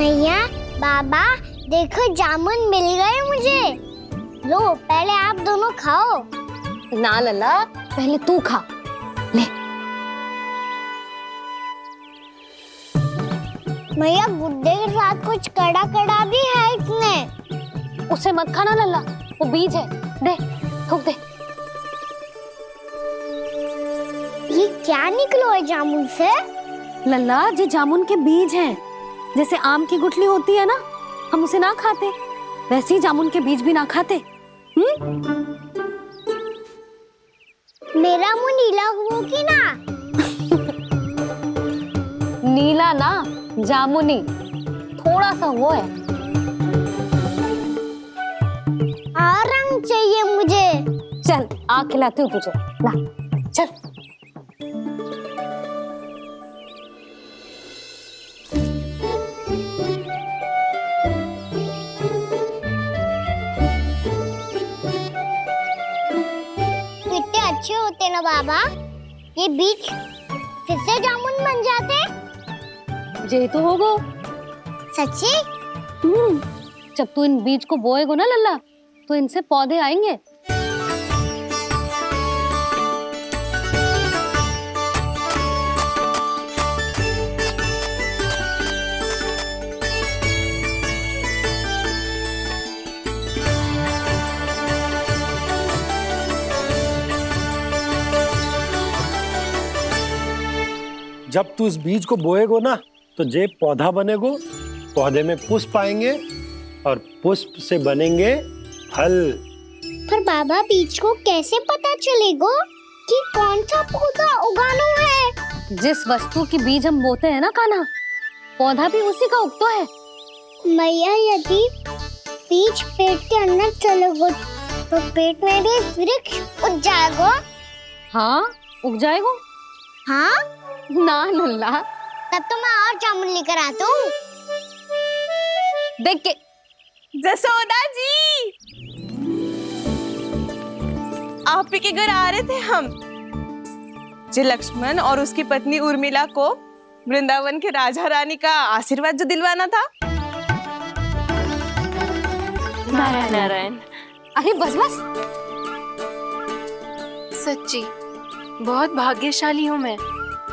मैया, बाबा, देखो जामुन मिल गए मुझे। लो, पहले आप दोनों खाओ। ना लल्ला, पहले तू खा ले। मैया, गुड्डे के साथ कुछ कड़ा कड़ा भी है इसमें। उसे मत खाना लल्ला, वो बीज है। दे, थूक दे। ये क्या निकलो है जामुन से? लल्ला, ये जामुन के बीज हैं। जैसे आम की गुठली होती है ना, हम उसे ना खाते, वैसे ही जामुन के बीज भी ना खाते। मेरा मुंह नीला हो कि ना? नीला ना, जामुनी, थोड़ा सा वो है। रंग चाहिए मुझे। चल, आ खिलाती हूँ तुझे, ला चल। कितने अच्छे होते ना बाबा, ये बीज फिर से जामुन बन जाते। जे तो होगो। सच्ची? जब तू इन बीज को बोएगो ना लल्ला, तो इनसे पौधे आएंगे। जब तू इस बीज को बोएगो ना, तो जे पौधा बनेगो, पौधे में पुष्प आएंगे और पुष्प से बनेंगे फल। पर बाबा, बीज को कैसे पता चलेगा कि कौन सा पौधा उगाना है? जिस वस्तु की बीज हम बोते हैं ना कान्हा, पौधा भी उसी का उगता है। मैया, यदि बीज पेट के अंदर चलेगा तो पेट में भी वृक्ष उग जाएगा। हाँ, उग जाएगा। हाँ? ना लल्ला, तब तो मैं और जामुन लेकर आता हूँ। देख के। जसोदा जी, आप ही के घर आ रहे थे हम। जी, लक्ष्मण और उसकी पत्नी उर्मिला को वृंदावन के राजा रानी का आशीर्वाद जो दिलवाना था। नारायण नारायण। अरे बस बस। सच्ची बहुत भाग्यशाली हूँ मैं,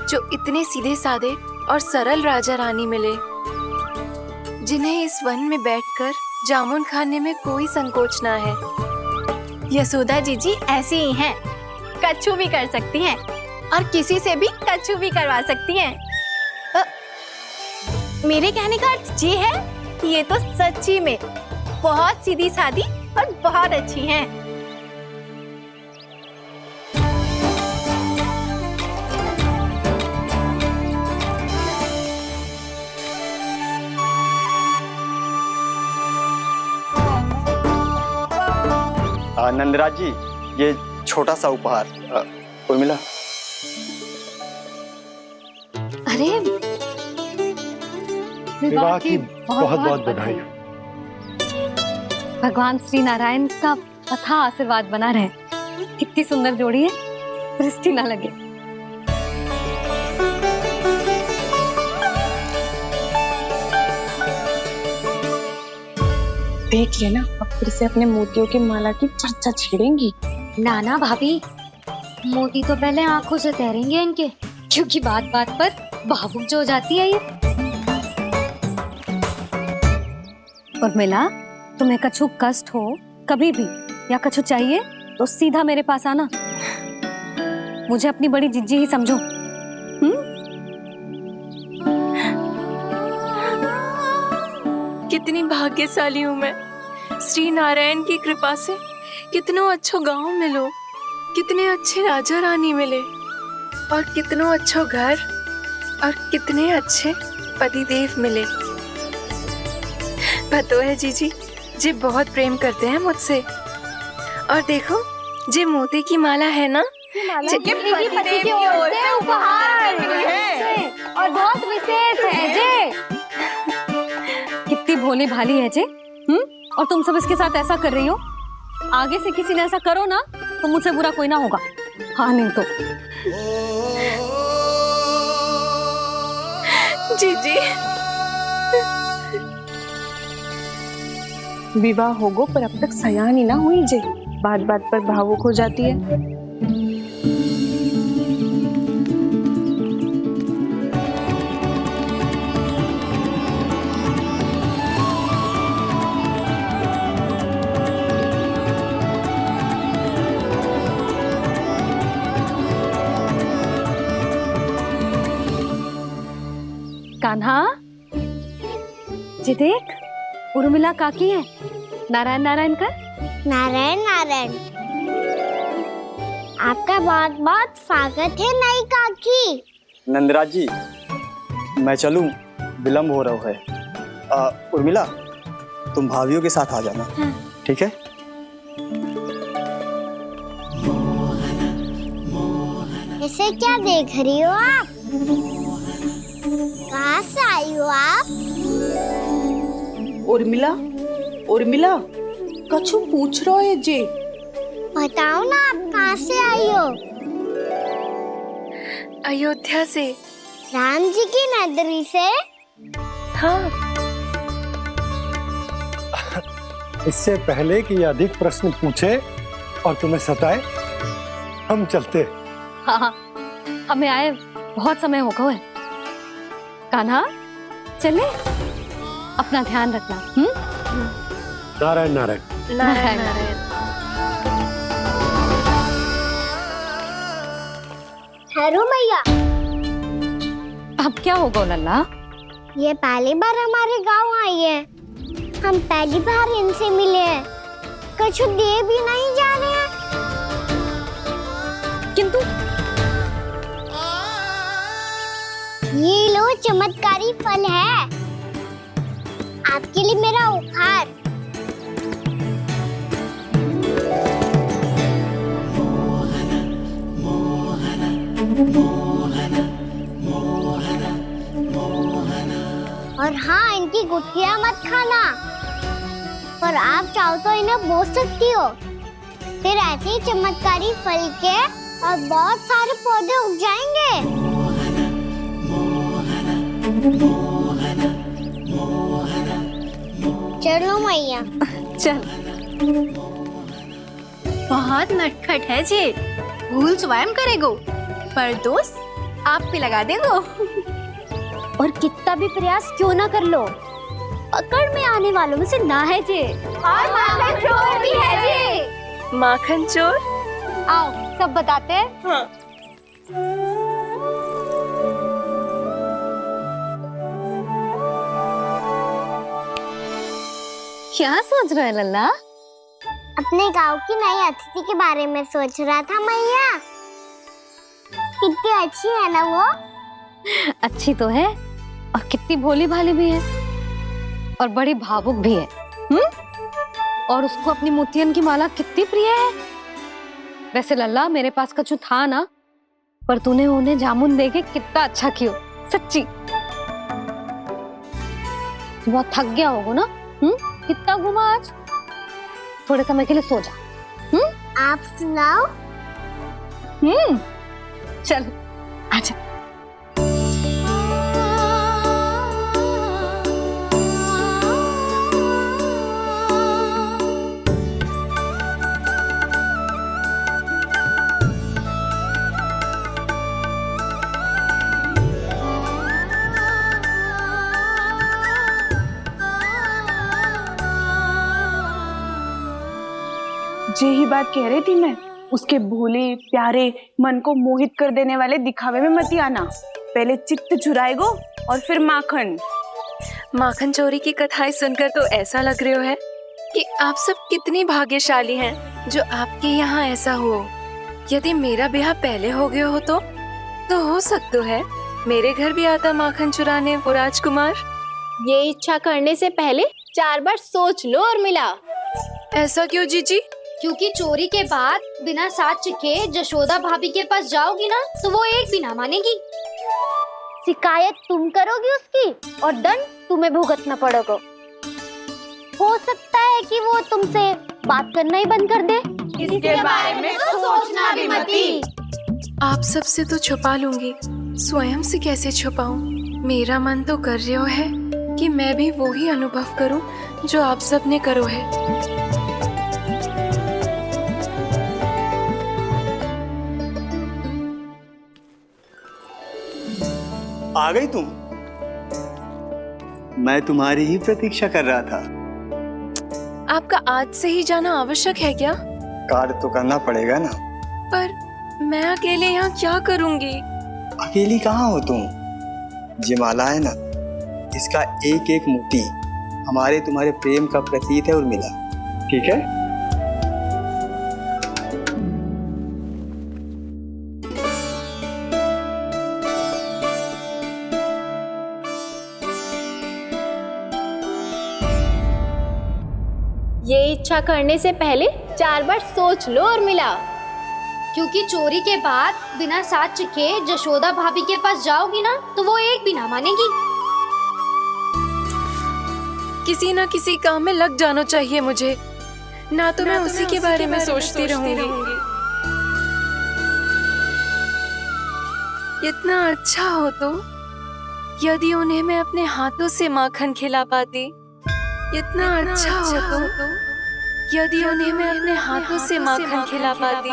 जो इतने सीधे साधे और सरल राजा रानी मिले, जिन्हें इस वन में बैठकर जामुन खाने में कोई संकोच ना है। यशोदा जीजी ऐसी ही हैं, कच्छू भी कर सकती हैं और किसी से भी कच्छू भी करवा सकती हैं। मेरे कहने का अर्थ ये है कि ये तो सच्ची में बहुत सीधी सादी और बहुत अच्छी हैं। नंदराज जी, ये छोटा सा उपहार। उर्मिला। अरे, विवाह की बहुत बहुत बधाई। भगवान श्री नारायण का अथाह आशीर्वाद बना रहे। कितनी सुंदर जोड़ी है, दृष्टि ना लगे। देख लेना, अब फिर से अपने मोतियों की माला की चर्चा छेड़ेंगी। नाना भाभी, मोती तो पहले आंखों से तैरेंगे इनके, क्योंकि बात बात पर भावुक जो हो जाती है ये। उर्मिला, तुम्हें कछु कष्ट हो कभी भी या कछु चाहिए तो सीधा मेरे पास आना। मुझे अपनी बड़ी जिज्जी ही समझो। कितनी भाग्यशाली हूँ मैं, श्री नारायण की कृपा से कितनों अच्छो गांव मिलो, कितने अच्छे राजा रानी मिले, और कितनों अच्छो घर और कितने अच्छे पतिदेव मिले। पतो है जीजी, जी बहुत प्रेम करते हैं मुझसे। और देखो, जे मोती की माला है ना, पति की ओर से उपहार है और बहुत विशेष है जे। कितनी भोली भाली है जे। और तुम सब इसके साथ ऐसा कर रही हो। आगे से किसी ने ऐसा करो ना, तो मुझसे बुरा कोई ना होगा। हाँ, नहीं तो। जीजी विवाह होगो पर अब तक सयान ही ना हुई जे, बात बात पर भावुक हो जाती है। कान्हा, जी देख, उर्मिला काकी है। नारायण नारायण कर। नारायण नारायण। आपका बहुत बहुत स्वागत है नई काकी। नंदराज जी, मैं चलूं, विलम्ब हो रहा है। उर्मिला, तुम भाभियों के साथ आ जाना। ठीक है? इसे क्या देख रही हो आप? कहाँ से आई हो आप? उर्मिला, उर्मिला, कछु पूछ रहा है जे। बताओ ना आप कहाँ से आई हो? अयोध्या से। राम जी की नगरी से? हाँ। इससे पहले कि ये अधिक प्रश्न पूछे और तुम्हें सताए, हम चलते। हाँ हाँ, हमें आए बहुत समय हो गया है। कान्हा, चले, अपना ध्यान रखना। नारायण नारायण। नारायण नारायण। ठहरो मैया। अब क्या होगा लल्ला? ये पहली बार हमारे गांव आई है। हम पहली बार इनसे मिले हैं। कुछ दे भी नहीं जा रहे हैं। किंतु ये लो, चमत्कारी फल है आपके लिए मेरा उपहार। और हाँ, इनकी गुठलियां मत खाना। और आप चाहो तो इन्हें बो सकती हो। फिर ऐसे ही चमत्कारी फल के और बहुत सारे पौधे उग जाएंगे। चलो मैया। चल। बहुत नटखट है जी, भूल स्वयं करेगो पर दोष आप पे लगा देगो। और कितना भी प्रयास क्यों ना कर लो, पकड़ में आने वालों में से ना है जी। और माखन चोर भी है जी। माखन चोर? आओ सब बताते हैं। हाँ। क्या सोच रहा है लल्ला? अपने गांव की नई अतिथि के बारे में सोच रहा था मैया। कितनी अच्छी है ना वो? अच्छी तो है और कितनी भोली भाली भी है और बड़ी भावुक भी है। और उसको अपनी मोतियन की माला कितनी प्रिय है। वैसे लल्ला, मेरे पास कछु था ना, पर तूने उन्हें जामुन देके कितना अच्छा किया, सच्ची। बहुत थक गया होगा ना? कितना घुमा आज? थोड़े समय के लिए सो जा। आप सुनाओ। चल आजा। यही बात कह रही थी मैं, उसके भोले प्यारे मन को मोहित कर देने वाले दिखावे में मत आना। पहले चित्त चुराएगो और फिर माखन। माखन चोरी की कथाएं सुनकर तो ऐसा लग रहा है कि आप सब कितनी भाग्यशाली हैं जो आपके यहाँ ऐसा हो। यदि मेरा ब्याह पहले हो गया हो तो हो सकता है मेरे घर भी आता माखन चुराने वो राजकुमार। ये इच्छा करने से पहले 4 बार सोच लो उर्मिला। ऐसा क्यों जीजी? क्योंकि चोरी के बाद बिना साथ के जशोदा भाभी के पास जाओगी ना तो वो एक भी ना मानेगी। शिकायत तुम करोगी उसकी और दंड तुम्हें भुगतना पड़ेगा। हो सकता है कि वो तुमसे बात करना ही बंद कर दे। इसके बारे में तो सोचना भी मती। आप सबसे तो छुपा लूंगी, स्वयं से कैसे छुपाऊं? मेरा मन तो कर रहा है कि मैं भी वो ही अनुभव करूं जो आप सबने करो है। आ गई तुम? मैं तुम्हारी ही प्रतीक्षा कर रहा था। आपका आज से ही जाना आवश्यक है क्या? कार्य तो करना पड़ेगा ना। पर मैं अकेले यहाँ क्या करूँगी? अकेली कहाँ हो तुम? ये माला है ना, इसका एक एक मोती हमारे तुम्हारे प्रेम का प्रतीक है उर्मिला, ठीक है? ये इच्छा करने से पहले 4 बार सोच लो उर्मिला। क्योंकि चोरी के बाद बिना साथ चखे जशोदा भाभी के पास जाओगी ना तो वो एक भी ना मानेगी। किसी ना किसी काम में लग जाना चाहिए मुझे, ना तो मैं उसी के बारे में सोचती रहूंगी। इतना अच्छा हो तो यदि उन्हें मैं अपने हाथों से माखन खिला पाती। इतना अच्छा हो तो यदि उन्हें मैं अपने हाथों से माखन खिला पाती।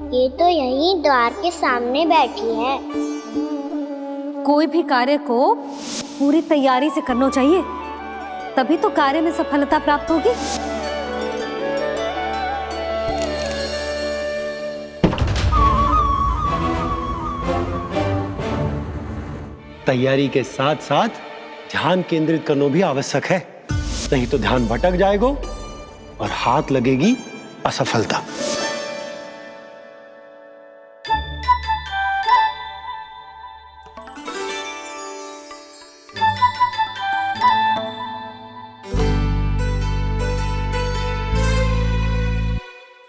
ये तो यहीं द्वार के सामने बैठी है। कोई भी कार्य को पूरी तैयारी से करना चाहिए, तभी तो कार्य में सफलता प्राप्त होगी। तैयारी के साथ साथ ध्यान केंद्रित करना भी आवश्यक है, नहीं तो ध्यान भटक जाएगा और हाथ लगेगी असफलता।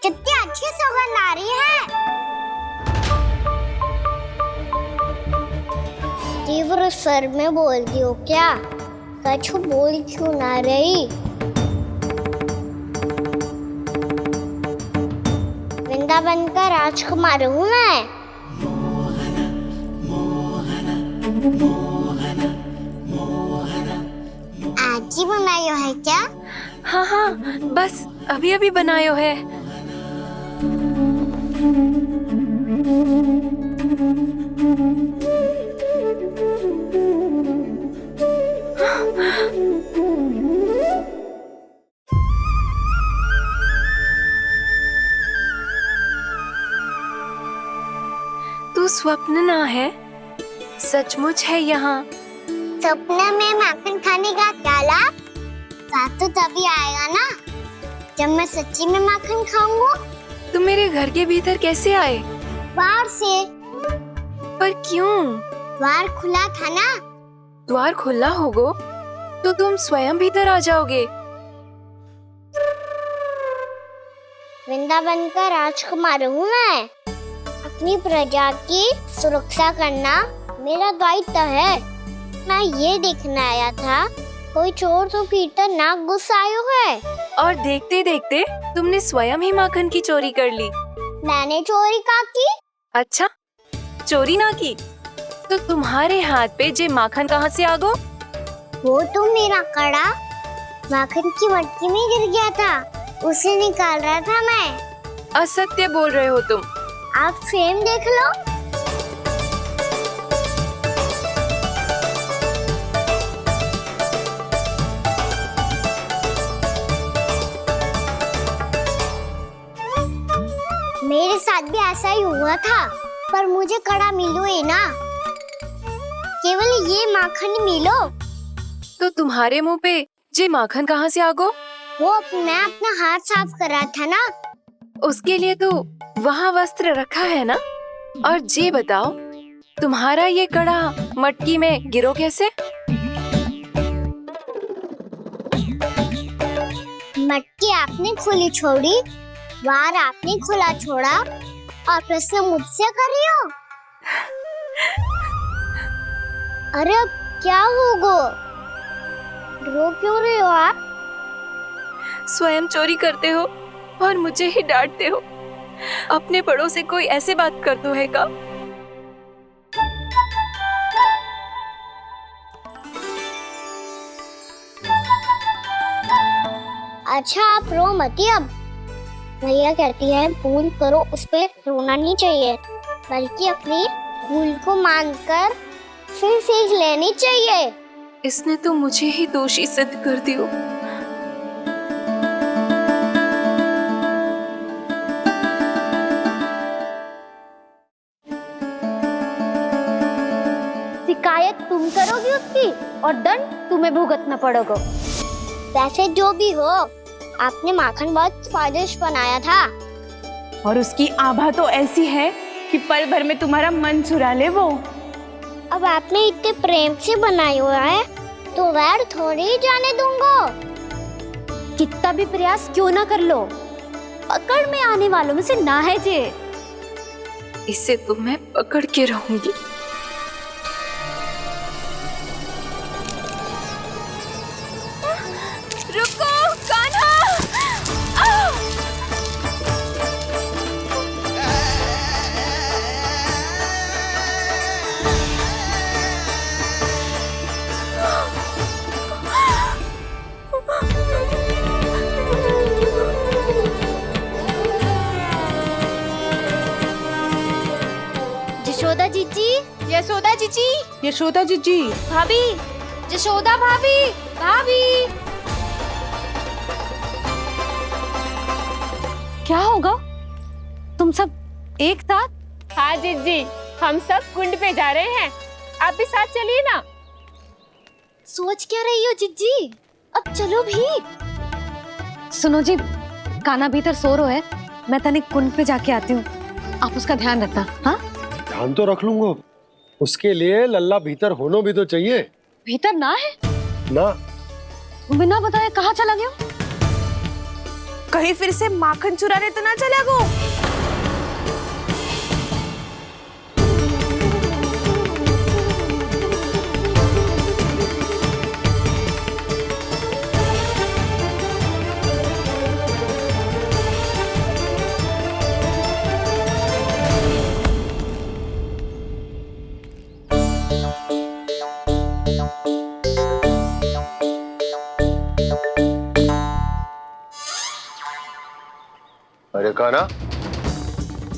कितनी अच्छी सुगंध आ रही है। तीव्र स्वर में बोलती हो क्या? कछु बोल क्यों ना रही? वृंदावन का राजकुमार हूँ मैं। आज ही बनायो है क्या? हाँ हाँ, बस अभी अभी बनायो है। तू स्वप्न ना है, सचमुच है यहाँ। सपने में माखन खाने का क्या लाभ? स्वाद तो तभी आएगा ना जब मैं सच्ची में माखन खाऊंगा। तुम मेरे घर के भीतर कैसे आए? बाहर से। पर क्यों? द्वार खुला था ना। द्वार खुला होगा तो तुम स्वयं भीतर आ जाओगे। वृंदावन का राजकुमार हूँ मैं। अपनी प्रजा की सुरक्षा करना मेरा दायित्व है। मैं ये देखने आया था कोई चोर तो भीतर ना घुस आयो है। और देखते देखते तुमने स्वयं ही माखन की चोरी कर ली। मैंने चोरी का की? अच्छा, चोरी ना की तो तुम्हारे हाथ पे जे माखन कहाँ से आ गो? वो तो मेरा कड़ा माखन की मटकी में गिर गया था, उसे निकाल रहा था मैं। असत्य बोल रहे हो तुम। आप स्वयं देख लो। मेरे साथ भी ऐसा ही हुआ था, पर मुझे कड़ा मिलो ही ना, केवल ये माखन मिलो। तो तुम्हारे मुंह पे जे माखन कहाँ से आ गो? मैं अपना हाथ साफ कर रहा था ना। उसके लिए तो वहाँ वस्त्र रखा है ना। और जे बताओ, तुम्हारा ये कड़ा मटकी में गिरो कैसे? मटकी आपने खुली छोड़ी, द्वार आपने खुला छोड़ा और प्रश्न मुझसे कर रही हो? अरे अब क्या होगा? रो क्यों रहे हो आप? स्वयं चोरी करते हो और मुझे ही डांटते हो। अपने बड़ों से कोई ऐसे बात कर दो है का? अच्छा आप रो मती अब। भैया कहती है भूल करो, उस पे रोना नहीं चाहिए, बल्कि अपनी भूल को मानकर फिर सीख लेनी चाहिए। इसने तो मुझे ही दोषी सिद्ध कर दियो। शिकायत तुम करोगी उसकी और दंड तुम्हें भुगतना पड़ेगा। वैसे जो भी हो, आपने माखन बहुत स्वादिष्ट बनाया था। और उसकी आभा तो ऐसी है कि पल भर में तुम्हारा मन चुरा ले वो। अब आपने इतने प्रेम से बनाया हुआ है तो वैर थोड़ी ही जाने दूंगा। कितना भी प्रयास क्यों ना कर लो, पकड़ में आने वालों में से ना है जे। इसे तो मैं पकड़ के रहूंगी। रुको कान्हा! यशोदा जीजी, यशोदा जीजी, यशोदा जीजी, भाभी, यशोदा भाभी, भाभी। क्या होगा? तुम सब एक साथ? हाँ जीजी, हम सब कुंड पे जा रहे हैं, आप भी साथ चलिए ना। सोच क्या रही हो जीजी? अब चलो भी। सुनो जी, कान्हा भीतर सो रो है, मैं तनिक कुंड पे जाके आती हूँ, आप उसका ध्यान रखना। हाँ, ध्यान तो रख लूंगा, उसके लिए लल्ला भीतर होना भी तो चाहिए। भीतर ना है? ना, बिना बताए कहाँ चला गया? कहीं फिर से माखन चुराने तो ना चला गो। अरे कान्हा,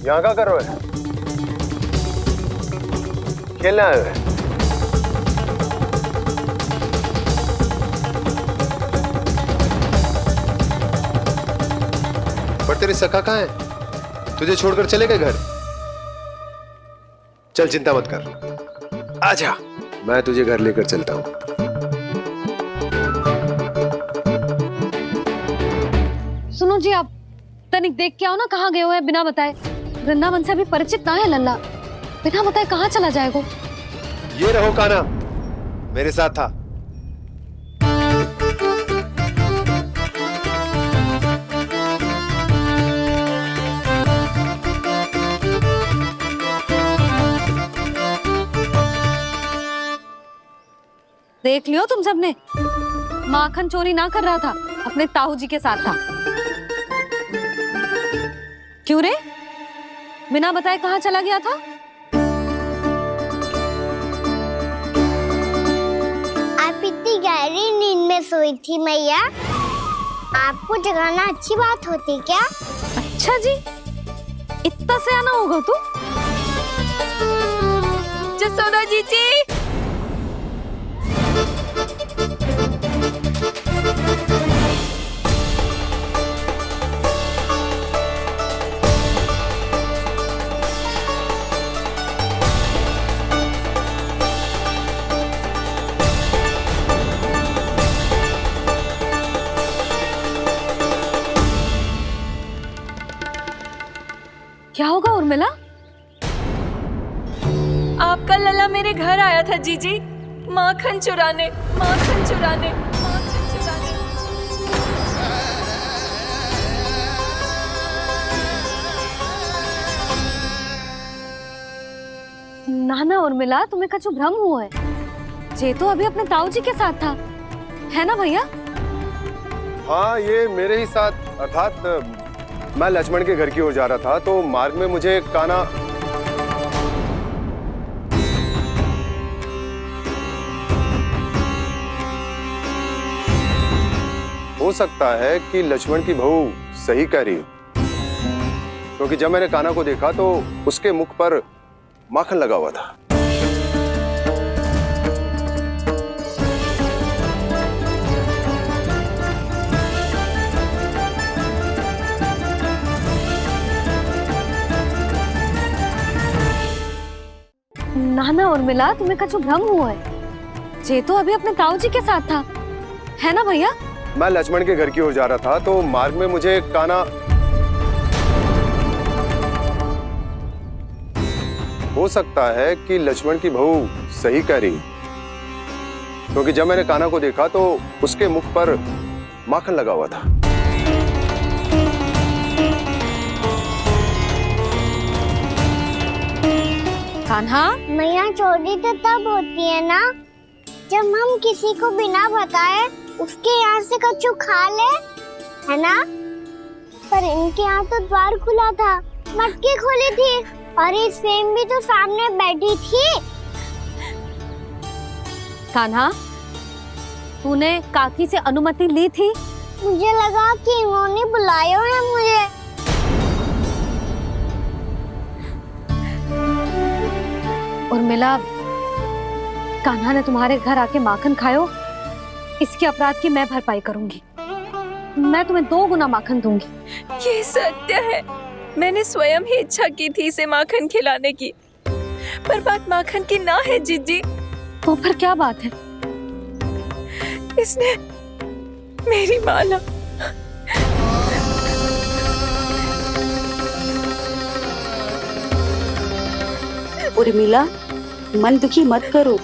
यहाँ क्या कर रहे हो? खेलने आए हुए? पर तेरे सखा कहाँ है? तुझे छोड़कर चले गए घर? चल चिंता मत कर, आजा, मैं तुझे घर लेकर चलता हूँ। सुनो जी, आप तनिक देख के आओ ना कहाँ गए हुए हैं बिना बताए। वृंदावन से अभी परिचित ना है लल्ला, बिना बताए कहाँ चला जाएगा? ये रहो कान्हा, मेरे साथ था। देख लियो तुम सबने, माखन चोरी ना कर रहा था, अपने ताऊ जी के साथ था। क्यों रे, बिना बताए कहाँ चला गया था? आप इतनी गहरी नींद में सोई थी मैया, आपको जगाना अच्छी बात होती क्या? अच्छा जी, इतना सयाना होगा तू? जसोदा जीजी, क्या होगा उर्मिला? आपका लल्ला मेरे घर आया था जीजी, माखन चुराने, माखन चुराने, माखन चुराने। ना ना ना उर्मिला, तुम्हें कछु भ्रम हुआ है। ये तो अभी अपने ताऊ जी के साथ था, है ना भैया? हाँ, ये मेरे ही साथ, अर्थात मैं लक्ष्मण के घर की ओर जा रहा था तो मार्ग में मुझे कान्हा। हो सकता है कि लक्ष्मण की बहू सही कह रही हो, क्योंकि जब मैंने कान्हा को देखा तो उसके मुख पर माखन लगा हुआ था। ना ना उर्मिला, तुम्हें कछु भ्रम हुआ है। ये तो अभी अपने ताऊ जी के साथ था, है ना भैया? मैं लक्ष्मण के घर की ओर जा रहा था तो मार्ग में मुझे कान्हा। हो सकता है कि लक्ष्मण की बहू सही कह रही, क्योंकि जब मैंने कान्हा को देखा तो उसके मुख पर माखन लगा हुआ था। कान्हा, मैया चोरी तो तब होती है ना जब हम किसी को बिना बताए उसके यहाँ से कछु खा ले, है ना? पर इनके यहाँ तो द्वार खुला था, मटकी खुली थी और इस फेम भी तो सामने बैठी थी। कान्हा, तूने काकी से अनुमति ली थी? मुझे लगा कि इन्होंने बुलाया है मुझे। उर्मिला, कान्हा ने तुम्हारे घर आके माखन खायो, इसके अपराध की मैं भरपाई करूंगी। मैं तुम्हें 2 गुना माखन दूंगी। ये सत्य है, मैंने स्वयं ही इच्छा की थी इसे माखन खिलाने की, पर बात माखन की ना है जीजी। तो फिर क्या बात है? इसने मेरी माला। उर्मिला, मन दुखी मत करो।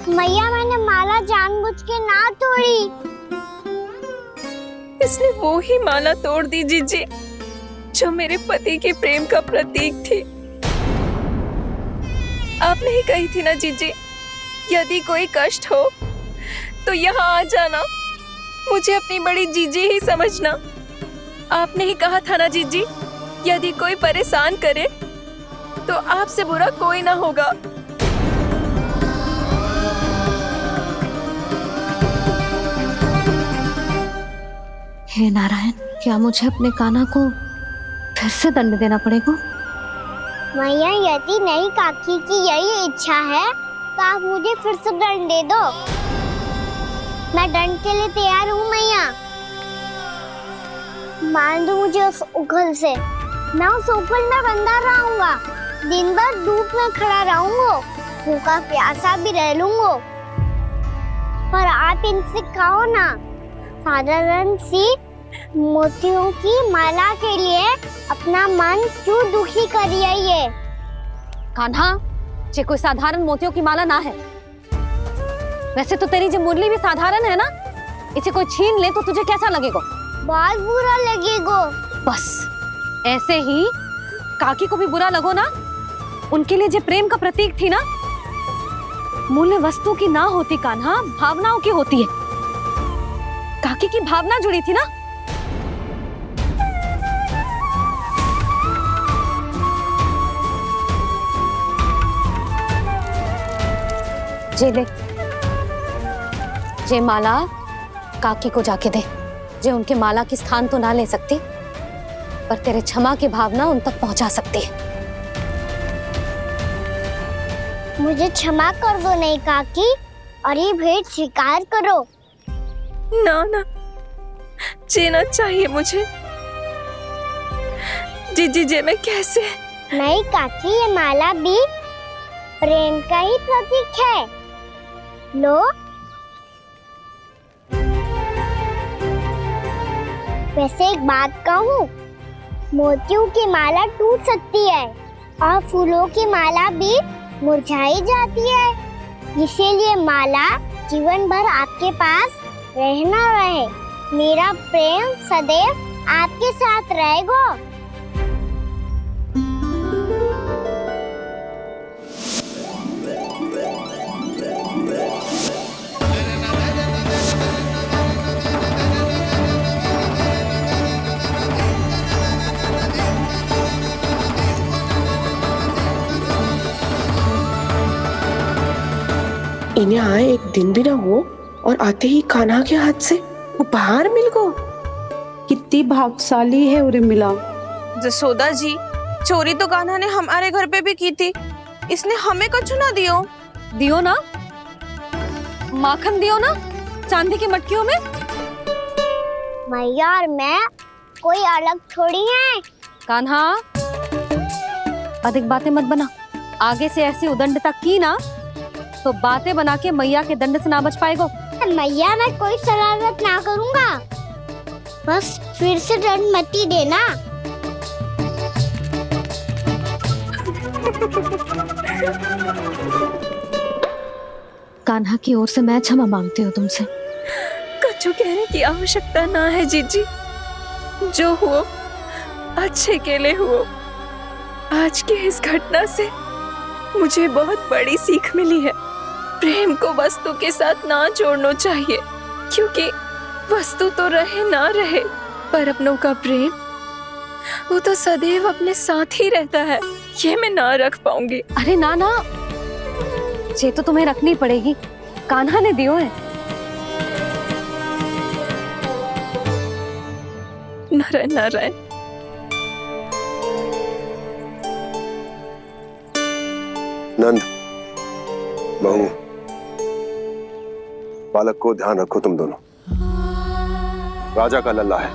मैया, मैंने माला जानबूझ के ना तोड़ी। इसने वो ही माला तोड़ दी जीजी जो मेरे पति के प्रेम का प्रतीक थी। आपने ही कही थी ना जीजी, यदि कोई कष्ट हो तो यहाँ आ जाना, मुझे अपनी बड़ी जीजी ही समझना। आपने ही कहा था ना जीजी, यदि कोई परेशान करे तो आपसे बुरा कोई ना होगा। हे नारायण, क्या मुझे अपने कान्हा को फिर से दंड देना पड़ेगा? मैया, यदि नहीं काकी की यही इच्छा है तो आप मुझे फिर से दंड दे दो। मैं दंड के लिए तैयार हूँ मैया। मान दो मुझे उस उखल से, मैं उस उखल में बंधा रहूंगा, दिन भर धूप में खड़ा रहूंगा, भूखा प्यासा भी रह लूंगा। पर आप इनसे कहो ना, साधारण सी मोतियों की माला के लिए अपना मन क्यों दुखी करिए? ये कान्हा, ये कोई साधारण मोतियों की माला ना है। वैसे तो तेरी जो मुरली भी साधारण है ना, इसे कोई छीन ले तो तुझे कैसा लगेगा? बहुत बुरा लगेगा। बस ऐसे ही काकी को भी बुरा लगो ना। उनके लिए जो प्रेम का प्रतीक थी ना, मूल्य वस्तु की ना होती कान्हा, भावनाओं की होती है। काकी की भावना जुड़ी थी ना। जे ले, जे माला काकी को जाके दे। जे उनके माला की स्थान तो ना ले सकती, पर तेरे क्षमा की भावना उन तक पहुंचा सकती है। मुझे क्षमा कर दो नहीं काकी, और ये भेंट स्वीकार करो। ना ना, जीना चाहिए मुझे। जीजी जे मैं कैसे? नहीं काकी, ये माला भी प्रेम का ही प्रतीक है। लो, वैसे एक बात कहूँ, मोतियों की माला टूट सकती है और फूलों की माला भी मुरझाई जाती है। इसीलिए माला जीवन भर आपके पास रहना रहे। मेरा प्रेम सदैव आपके साथ रहेगा। इन्हें आए एक दिन भी ना हो और आते ही कान्हा के हाथ से वो बाहर मिल गो। कितनी भाग्यशाली है उर्मिला। जसोदा जी, चोरी तो कान्हा ने हमारे घर पे भी की थी, इसने हमें कछु ना दियो। दियो ना, माखन दियो ना चांदी की मटकियों में। मैया और मैं कोई अलग थोड़ी है। कान्हा, अधिक बातें मत बना। आगे से ऐसी उदंडता की ना तो बातें बना के मैया के दंड से ना बच पाएगो। मैया, मैं कोई शरारत ना करूंगा, बस फिर से दंड मत ही देना। कान्हा की ओर से मैं क्षमा मांगती हूँ तुमसे। कछु कहने की आवश्यकता ना है जीजी, जो हुआ अच्छे के लिए हुआ। आज की इस घटना से मुझे बहुत बड़ी सीख मिली है। प्रेम को वस्तु के साथ ना जोड़ना चाहिए, क्योंकि वस्तु तो रहे ना रहे, पर अपनों का प्रेम वो तो सदैव अपने साथ ही रहता है। ये मैं ना रख पाऊंगी। अरे ना ना, ये तो तुम्हें रखनी पड़ेगी। कान्हा ने दियो है। नारायण नारायण। नंद, बहू, बालक को ध्यान रखो तुम दोनों। राजा का लल्ला है,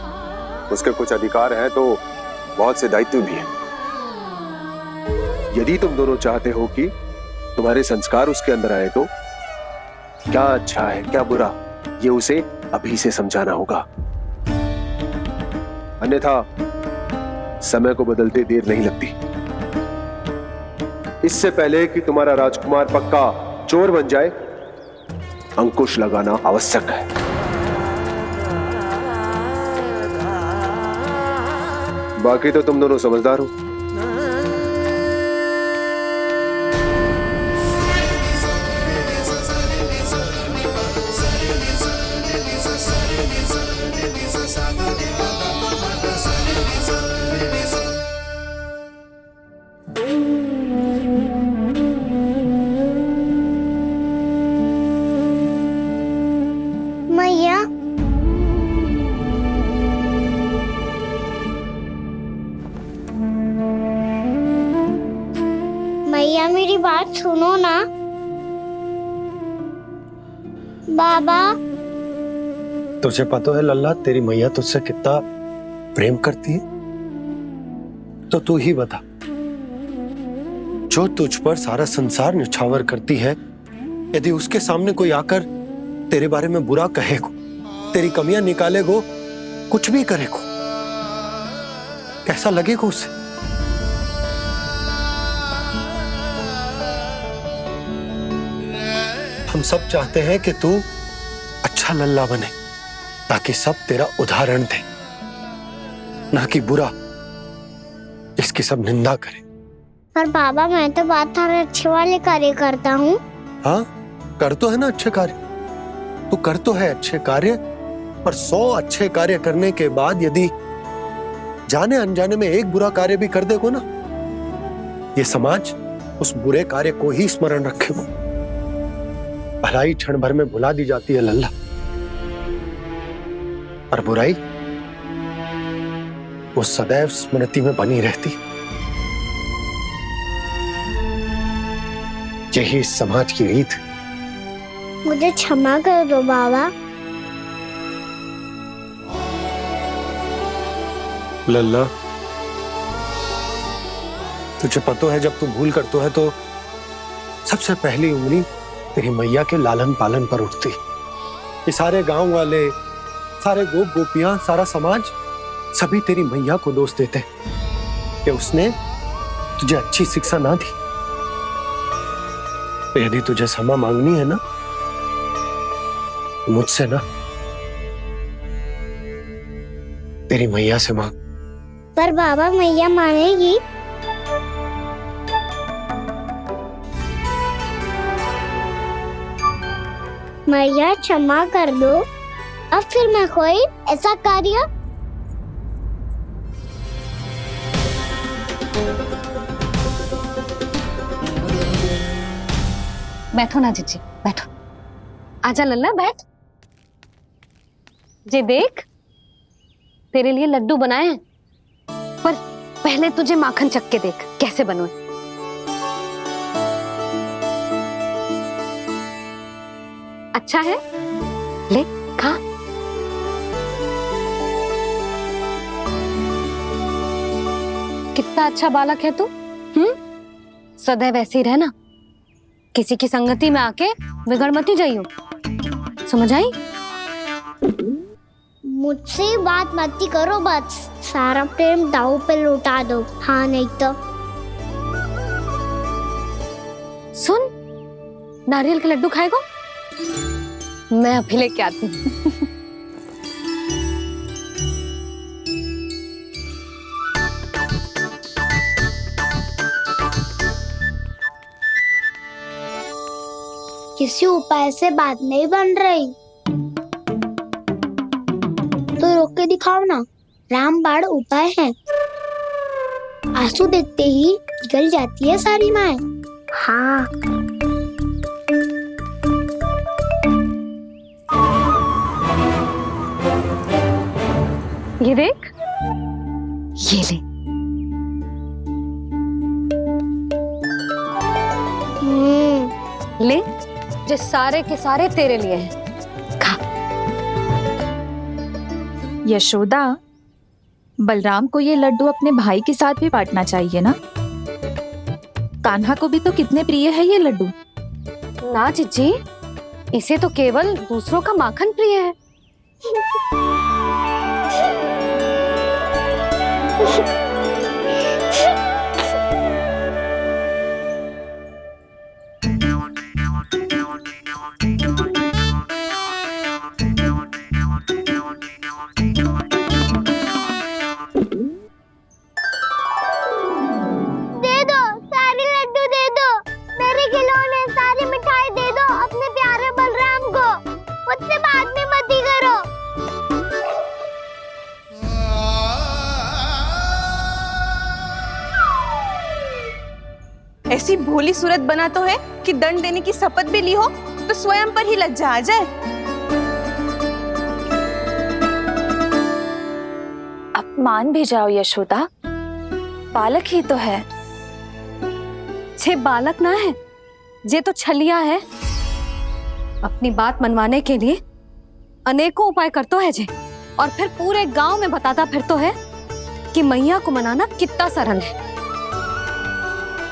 उसके कुछ अधिकार हैं तो बहुत से दायित्व भी हैं। यदि तुम दोनों चाहते हो कि तुम्हारे संस्कार उसके अंदर आए तो क्या अच्छा है क्या बुरा, ये उसे अभी से समझाना होगा। अन्यथा समय को बदलते देर नहीं लगती। इससे पहले कि तुम्हारा राजकुमार पक्का चोर बन जाए, अंकुश लगाना आवश्यक है। बाकी तो तुम दोनों समझदार हो। मैया, मैया मेरी बात सुनो ना। बाबा, तुझे पता है लल्ला, तेरी मैया तुझसे कितना प्रेम करती है? तो तू ही बता, जो तुझ पर सारा संसार निछावर करती है, यदि उसके सामने कोई आकर तेरे बारे में बुरा कहेगो, तेरी कमियां निकालेगो, कुछ भी करेगो, कैसा लगेगा उसे? हम सब चाहते हैं कि तू अच्छा लल्ला बने, ताकि सब तेरा उदाहरण दे, ना कि बुरा जिसकी सब निंदा करे। पर बाबा, मैं तो बात हर अच्छे वाले कार्य करता हूँ। हाँ, कर तो है ना अच्छे कार्य, तू कर तो है अच्छे कार्य, पर 100 अच्छे कार्य करने के बाद यदि जाने अनजाने में एक बुरा कार्य भी कर देगो ना, ये समाज उस बुरे कार्य को ही स्मरण रखेगो। भलाई क्षण भर में भुला दी जाती है लल्ला, और बुराई वो सदैव स्मृति में बनी रहती। यही इस समाज की रीत है। मुझे क्षमा कर दो बाबा। लल्ला, तुझे पता है जब तू भूल करतो है तो सबसे पहली उंगली तेरी मैया के लालन पालन पर उठती। ये सारे गांव वाले, सारे गोप गोपियां, सारा समाज, सभी तेरी मैया को दोष देते कि उसने तुझे अच्छी शिक्षा ना दी। तो यदि तुझे क्षमा मांगनी है ना, मुझसे ना, तेरी मैया से मांग। पर बाबा, मैया मानेगी? मैया क्षमा कर दो, अब फिर मैं कोई ऐसा कार्य। बैठो ना जीजी, बैठो। आजा लल्ला बैठ। जे देख तेरे लिए लड्डू बनाए हैं, पर पहले तुझे माखन चख के देख कैसे बने। अच्छा है, ले खा। कितना अच्छा बालक है तू। सदैव ऐसे ही रहना, किसी की संगति में आके बिगड़ मत ही जाइयो, समझ आई? मुझसे बात मत ही करो, बस सारा प्रेम दाव पे लौटा दो। हाँ नहीं तो सुन, नारियल के लड्डू खाएगा? मैं अभी लेके आती हूँ। किसी उपाय से बात नहीं बन रही तो रोक के दिखाओ ना। रामबाण उपाय है, आंसू देखते ही निकल जाती है सारी माए। हाँ ये देख, ये ले। ले, जो सारे के सारे तेरे लिए हैं, खा। यशोदा, बलराम को ये लड्डू अपने भाई के साथ भी बांटना चाहिए ना। कान्हा को भी तो कितने प्रिय है ये लड्डू। ना जीजी, इसे तो केवल दूसरों का माखन प्रिय है। दे दो, सारे लड्डू दे दो, मेरे खिलौने, सारी मिठाई दे दो अपने प्यारे बलराम को। मुझसे बात में मत ही करो। ऐसी भोली सूरत बना तो है कि दंड देने की शपथ भी ली हो तो स्वयं पर ही लज्जा आ जाए। अब मान भी जाओ यशोदा, बालक ही तो है। छे बालक ना है, जे तो छलिया है। अपनी बात मनवाने के लिए अनेकों उपाय करतो है जे, और फिर पूरे गांव में बताता फिरतो है कि मैया को मनाना कितना सरल है।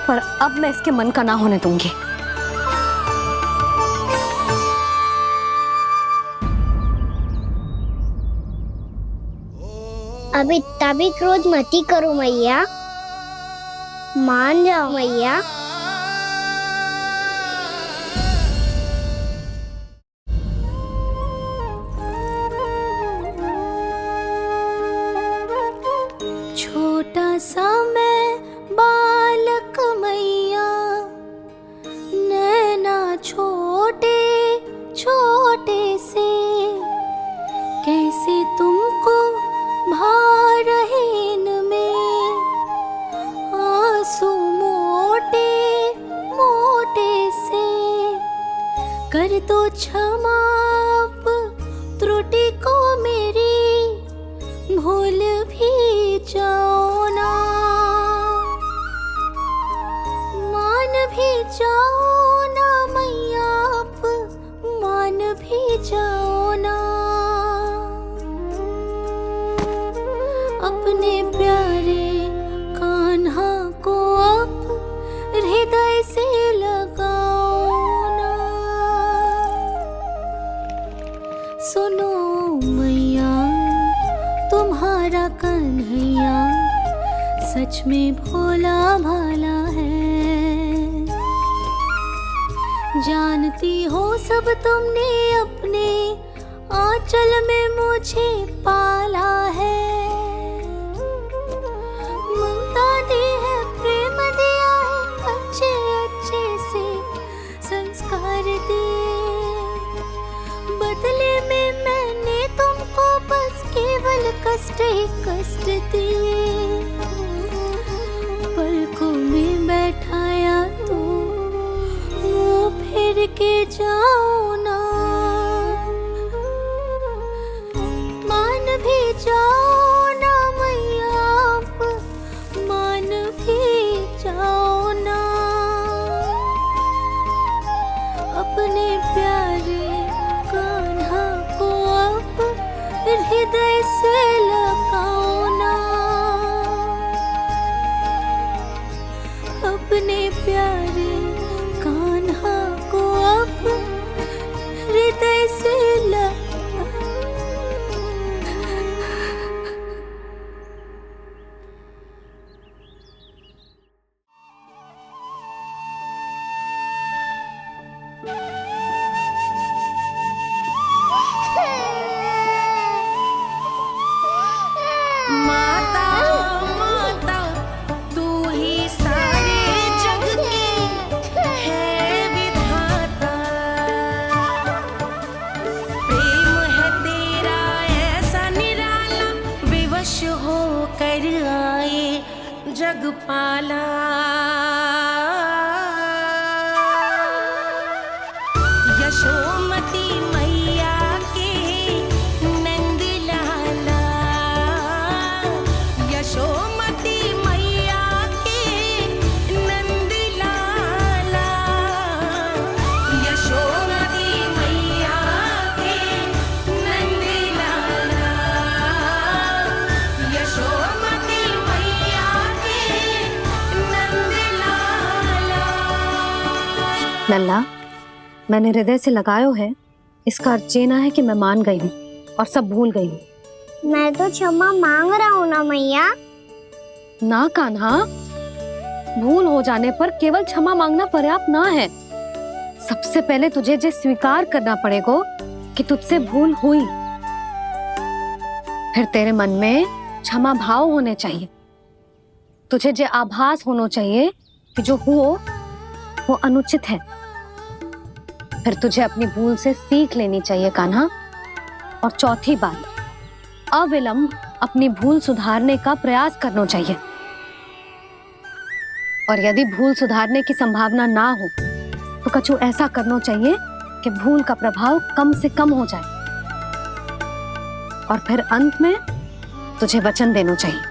पर अब मैं इसके मन का ना होने दूंगी। अब इतना भी क्रोध मत ही करो मैया, मान जाओ मैया। छोटा सा मैं बालक मैया, नैना छोटे छोटे से, कैसे तुमको भा रहे इनमें आंसू मोटे मोटे से। कर दो क्षमा त्रुटि को मेरी, भूल भी जाओ ना, मान भी जाओ ना मैया, आप मान भी जाओ ना। अपने प्यारे कान्हा को अब हृदय से लगाओ ना। सुनो मैया, तुम्हारा कन्हैया सच में भोला भाला है। जानती हो सब तुमने अपने आंचल में मुझे पाला है। ममता दी है, प्रेम दिया है, अच्छे अच्छे से संस्कार दिए। बदले में मैंने तुमको बस केवल कष्ट ही कष्ट दिए। पलकों में बैठाया तो मुंह फेर के जाओ ना। से लगाओ ना अपने प्यारे कान्हा को, अब हृदय से माता माता तू ही सारे जग की है विधाता, प्रेम है तेरा ऐसा निराला, विवश हो कर आए जग पाला। यशोमती मैया के नंद लाला, यशोमती मैया के नंद लाला, यशोमती मैया के नंद लाला, यशोमती मैया के नंद लाला। लल्ला, मैंने हृदय से लगायो है, इसका अर्थ ये ना है कि मैं मान गई हूँ और सब भूल गई हूँ। मैं तो क्षमा मांग रहा हूँ ना मैया। ना कान्हा, भूल हो जाने पर केवल क्षमा मांगना पर्याप्त ना है। सबसे पहले तुझे ये स्वीकार करना पड़ेगा कि तुझसे भूल हुई, फिर तेरे मन में क्षमा भाव होने चाहिए। तुझे ये आभास होना चाहिए कि जो हुआ वो अनुचित है। फिर तुझे अपनी भूल से सीख लेनी चाहिए कान्हा। और चौथी बात, अविलंब अपनी भूल सुधारने का प्रयास करना चाहिए। और यदि भूल सुधारने की संभावना ना हो तो कछु ऐसा करना चाहिए कि भूल का प्रभाव कम से कम हो जाए। और फिर अंत में तुझे वचन देना चाहिए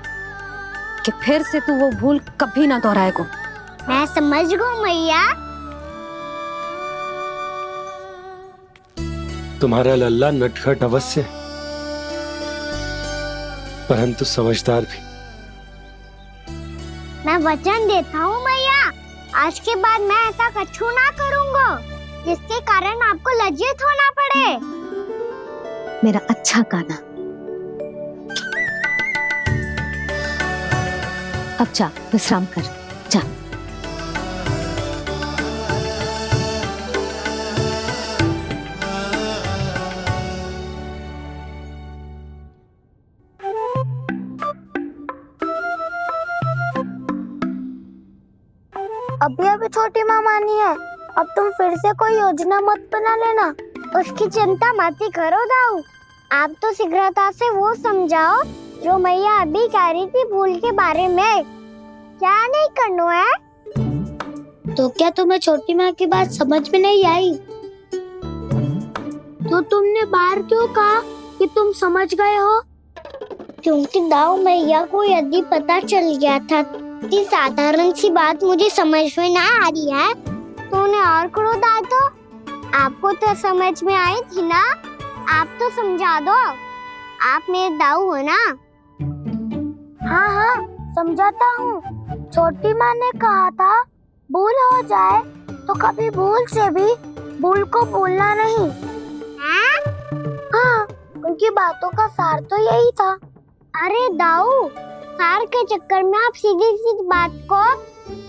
कि फिर से तू वो भूल कभी ना दोहराएगा। मैं समझ गई मैया। तुम्हारा लल्ला नटखट अवश्य, परंतु समझदार भी। मैं वचन देता हूँ मैया, आज के बाद मैं ऐसा कछु ना करूँगा जिसके कारण आपको लज्जित होना पड़े। मेरा अच्छा कान्हा, अब जा विश्राम कर, जा। अभी अभी छोटी माँ मानी है, अब तुम फिर से कोई योजना मत बना लेना। उसकी चिंता मत ही करो दाऊ, आप तो शीघ्रता से वो समझाओ जो मैया अभी कह रही थी भूल के बारे में। क्या नहीं करना है? तो क्या तुम्हें छोटी माँ की बात समझ में नहीं आई? तो तुमने बाहर क्यों कहा कि तुम समझ गए हो? क्योंकि दाऊ मैया को यदि पता चल गया था इतनी साधारण सी बात मुझे समझ में ना आ रही है तो उन्हें और क्रोध आया तो? आपको तो समझ में आई थी ना, आप तो समझा दो। आप मेरे दाऊ हो ना। हाँ हाँ समझाता हूँ। छोटी माँ ने कहा था भूल हो जाए तो कभी भूल से भी भूल को भूलना नहीं। हाँ, उनकी बातों का सार तो यही था। अरे दाऊ, सार के चक्कर में आप सीधी सीधी बात को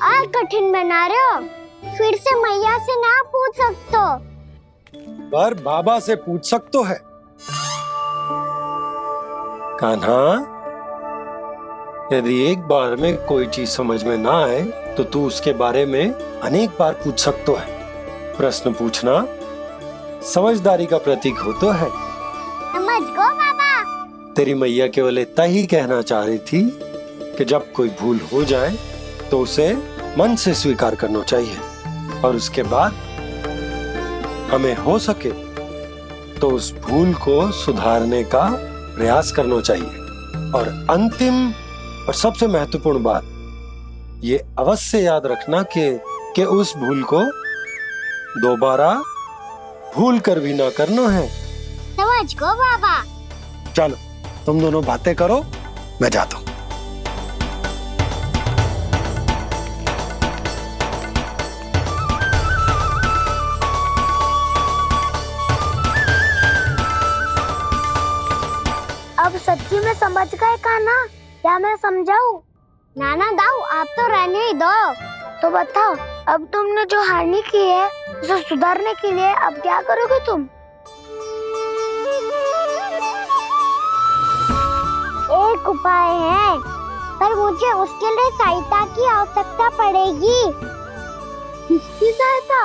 और कठिन बना रहे हो। फिर से मैया से ना पूछ सकते हो, पर बाबा से पूछ सकते है। कान्हा, यदि एक बार में कोई चीज समझ में ना आए तो तू उसके बारे में अनेक बार पूछ सकते है। प्रश्न पूछना समझदारी का प्रतीक होता है। समझ गो बाबा। तेरी मैया केवल इतना ही कहना चाह रही थी कि जब कोई भूल हो जाए तो उसे मन से स्वीकार करना चाहिए और उसके बाद हमें हो सके तो उस भूल को सुधारने का प्रयास करना चाहिए। और अंतिम और सबसे महत्वपूर्ण बात ये अवश्य याद रखना कि उस भूल को दोबारा भूल कर भी ना करना है। समझ गो बाबा। चलो तुम दोनों बातें करो, मैं जाता हूं। अब सच्ची में समझ गए कान्हा, क्या मैं समझाऊं? नाना दाऊ, आप तो रहने ही दो। तो बताओ, अब तुमने जो हानि की है उसे सुधारने के लिए अब क्या करोगे तुम? एक उपाय है, पर मुझे उसके लिए सहायता की आवश्यकता पड़ेगी। किसकी सहायता?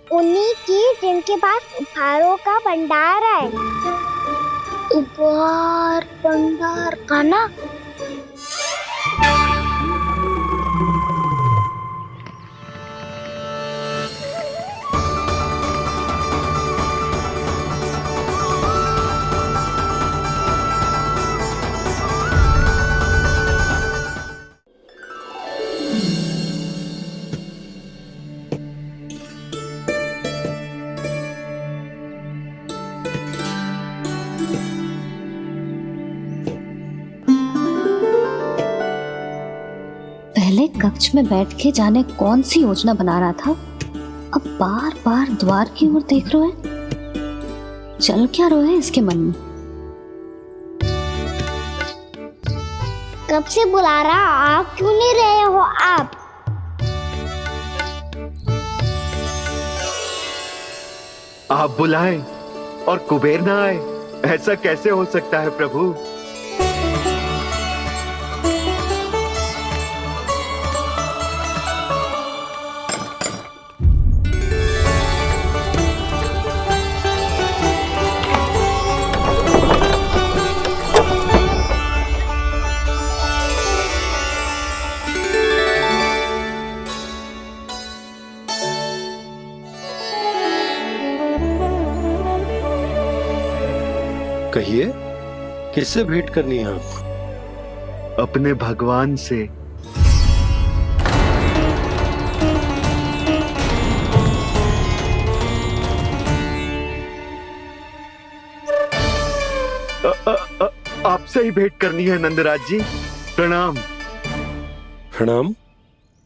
उन्हीं की जिनके पास उपहारों का भंडार है। उपहार भंडार का ना? पहले कक्ष में बैठ के जाने कौन सी योजना बना रहा था, अब बार बार द्वार की ओर देख रहे हैं। चल क्या रहे हैं इसके मन में? कब से बुला रहा, आप क्यों नहीं रहे हो? आप बुलाएं और कुबेर ना आए, ऐसा कैसे हो सकता है प्रभु? कहिए, किससे भेंट करनी है आपको? अपने भगवान से। आपसे ही भेंट करनी है नंदराज जी। प्रणाम। प्रणाम।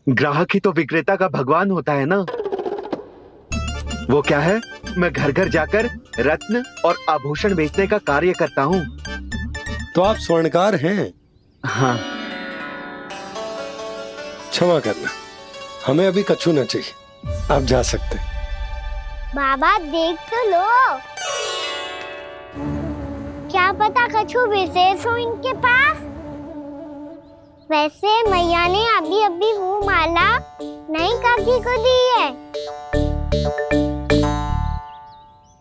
ग्राहक ही तो विक्रेता का भगवान होता है ना। वो क्या है, मैं घर घर जाकर रत्न और आभूषण बेचने का कार्य करता हूँ। तो आप स्वर्णकार हैं? हाँ। क्षमा करना, हमें अभी कछु न चाहिए, आप जा सकते। बाबा देख तो लो, क्या पता कछु विशेष हो इनके पास। वैसे मैया ने अभी अभी वो माला नई काकी को दी है।